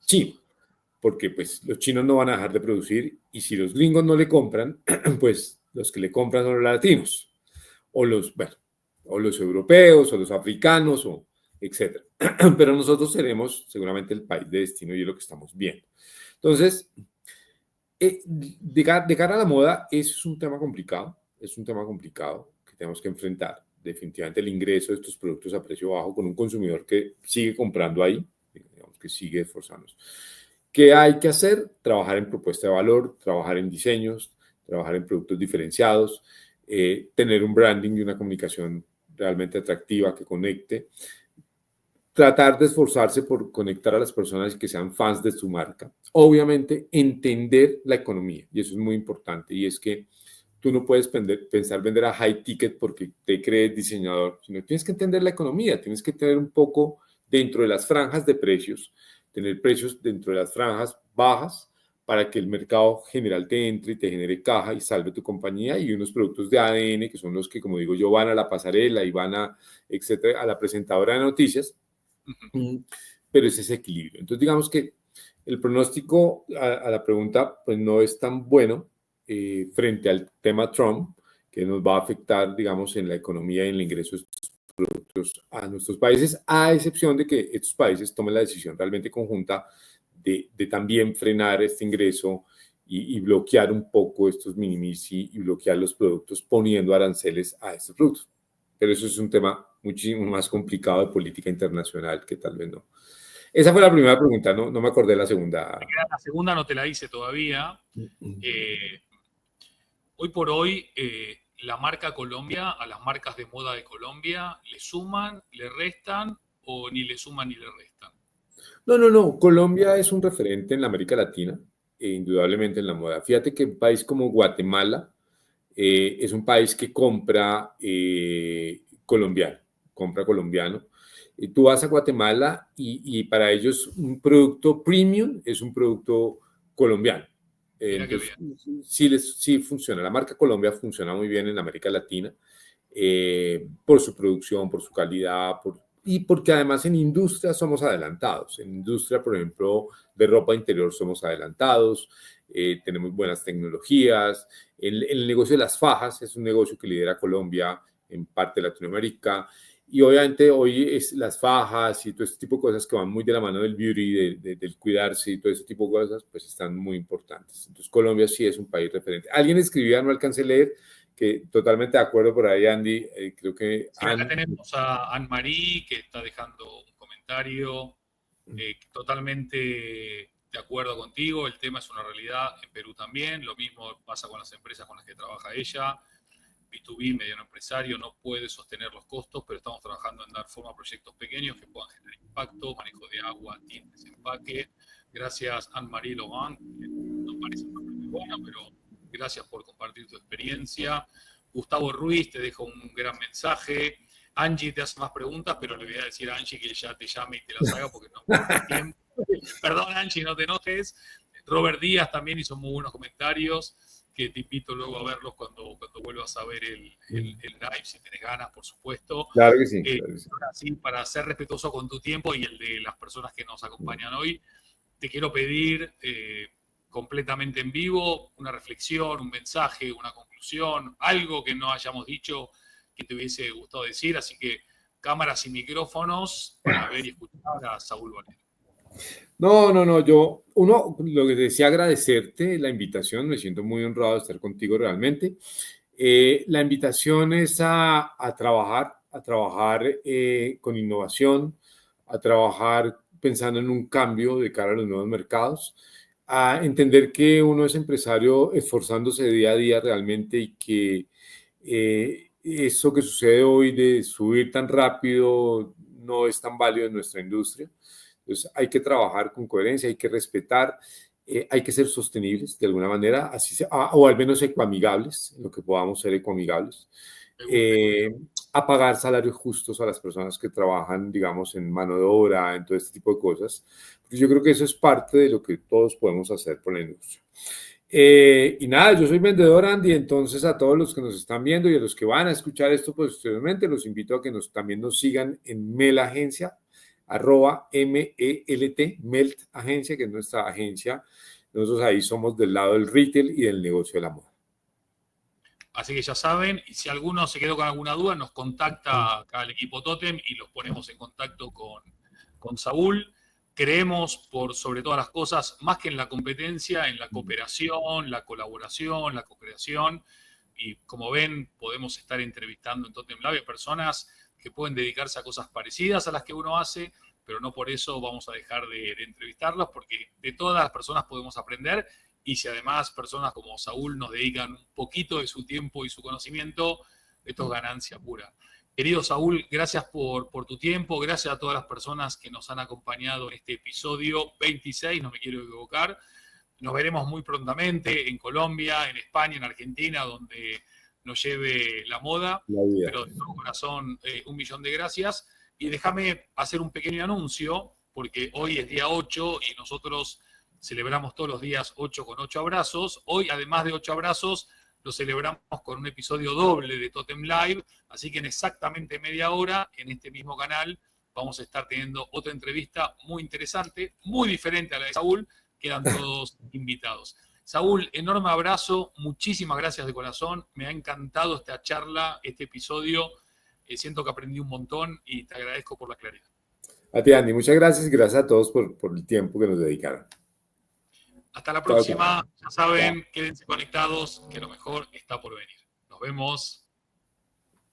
chino, porque pues los chinos no van a dejar de producir y si los gringos no le compran, pues los que le compran son los latinos o o los europeos, o los africanos, o etcétera. Pero nosotros seremos seguramente el país de destino y es lo que estamos viendo. Entonces, de cara a la moda, es un tema complicado, que tenemos que enfrentar. Definitivamente el ingreso de estos productos a precio bajo con un consumidor que sigue comprando ahí, digamos que sigue esforzándose. ¿Qué hay que hacer? Trabajar en propuesta de valor, trabajar en diseños, trabajar en productos diferenciados, tener un branding y una comunicación realmente atractiva que conecte, tratar de esforzarse por conectar a las personas y que sean fans de su marca. Obviamente, entender la economía, y eso es muy importante, y es que tú no puedes pensar vender a high ticket porque te crees diseñador, sino tienes que entender la economía, tienes que tener un poco dentro de las franjas de precios, tener precios dentro de las franjas bajas para que el mercado general te entre y te genere caja y salve tu compañía, y unos productos de ADN que son los que, como digo yo, van a la pasarela y van a, etcétera, a la presentadora de noticias, pero es ese equilibrio. Entonces, digamos que el pronóstico a la pregunta pues no es tan bueno frente al tema Trump, que nos va a afectar, digamos, en la economía y en el ingreso de estos productos a nuestros países, a excepción de que estos países tomen la decisión realmente conjunta de también frenar este ingreso y bloquear un poco estos minimis y bloquear los productos poniendo aranceles a estos productos. Pero eso es un tema muchísimo más complicado de política internacional que tal vez no. Esa fue la primera pregunta, no me acordé de la segunda. La segunda no te la hice todavía. Hoy por hoy, la marca Colombia, a las marcas de moda de Colombia, ¿le suman, le restan o ni le suman ni le restan? No. Colombia es un referente en la América Latina, indudablemente en la moda. Fíjate que un país como Guatemala es un país que compra colombiano. Y tú vas a Guatemala y para ellos un producto premium es un producto colombiano. Entonces, sí funciona. La marca Colombia funciona muy bien en América Latina por su producción, por su calidad, y porque además en industria somos adelantados. En industria, por ejemplo, de ropa interior somos adelantados, tenemos buenas tecnologías. El negocio de las fajas es un negocio que lidera Colombia en parte de Latinoamérica. Y obviamente hoy es las fajas y todo este tipo de cosas que van muy de la mano del beauty, del cuidarse y todo ese tipo de cosas, pues están muy importantes. Entonces Colombia sí es un país referente. Alguien escribía, no alcancé a leer, que totalmente de acuerdo por ahí, Andy, creo que... Sí, acá tenemos a Anne-Marie, que está dejando un comentario totalmente de acuerdo contigo. El tema es una realidad en Perú también. Lo mismo pasa con las empresas con las que trabaja ella. B2B, mediano empresario, no puede sostener los costos, pero estamos trabajando en dar forma a proyectos pequeños que puedan generar impacto, manejo de agua, tintes, empaque. Gracias, Anne-Marie Logan, que no parece muy buena, pero gracias por compartir tu experiencia. Gustavo Ruiz te deja un gran mensaje. Angie te hace más preguntas, pero le voy a decir a Angie que ya te llame y te las haga porque no tengo tiempo. Perdón, Angie, no te enojes. Robert Díaz también hizo muy buenos comentarios, que te invito luego a verlos cuando vuelvas a ver el live, si tienes ganas, por supuesto. Claro que sí. Claro que sí. Ahora sí, para ser respetuoso con tu tiempo y el de las personas que nos acompañan hoy, te quiero pedir completamente en vivo una reflexión, un mensaje, una conclusión, algo que no hayamos dicho que te hubiese gustado decir. Así que cámaras y micrófonos para ver y escuchar a Saúl Valero. No, lo que decía, agradecerte la invitación, me siento muy honrado de estar contigo realmente. La invitación es a trabajar con innovación, a trabajar pensando en un cambio de cara a los nuevos mercados, a entender que uno es empresario esforzándose día a día realmente y que eso que sucede hoy de subir tan rápido no es tan válido en nuestra industria. Entonces hay que trabajar con coherencia, hay que respetar, hay que ser sostenibles de alguna manera, así sea, o al menos ecoamigables, en lo que podamos ser ecoamigables. A pagar salarios justos a las personas que trabajan, digamos, en mano de obra, en todo este tipo de cosas. Porque yo creo que eso es parte de lo que todos podemos hacer por la industria. Y nada, yo soy vendedor, Andy, entonces a todos los que nos están viendo y a los que van a escuchar esto posteriormente, los invito a que también nos sigan en Melt Agencia, @MELT, Melt Agencia, que es nuestra agencia. Nosotros ahí somos del lado del retail y del negocio de la moda. Así que ya saben, y si alguno se quedó con alguna duda, nos contacta acá al equipo Totem y los ponemos en contacto con Saúl. Creemos, por sobre todas las cosas, más que en la competencia, en la cooperación, la colaboración, la co-creación. Y como ven, podemos estar entrevistando en Totem Lab a personas que pueden dedicarse a cosas parecidas a las que uno hace, pero no por eso vamos a dejar de entrevistarlos, porque de todas las personas podemos aprender, y si además personas como Saúl nos dedican un poquito de su tiempo y su conocimiento, esto es ganancia pura. Querido Saúl, gracias por tu tiempo, gracias a todas las personas que nos han acompañado en este episodio 26, no me quiero equivocar. Nos veremos muy prontamente en Colombia, en España, en Argentina, donde nos lleve la moda, pero de todo corazón, 1.000.000 de gracias. Y déjame hacer un pequeño anuncio, porque hoy es día 8 y nosotros celebramos todos los días 8 con 8 abrazos. Hoy, además de 8 abrazos, lo celebramos con un episodio doble de Totem Live, así que en exactamente media hora, en este mismo canal, vamos a estar teniendo otra entrevista muy interesante, muy diferente a la de Saúl. Quedan todos invitados. Saúl, enorme abrazo, muchísimas gracias de corazón, me ha encantado esta charla, este episodio, siento que aprendí un montón y te agradezco por la claridad. A ti, Andy, muchas gracias y gracias a todos por el tiempo que nos dedicaron. Hasta la próxima, ya saben, quédense conectados, que lo mejor está por venir. Nos vemos.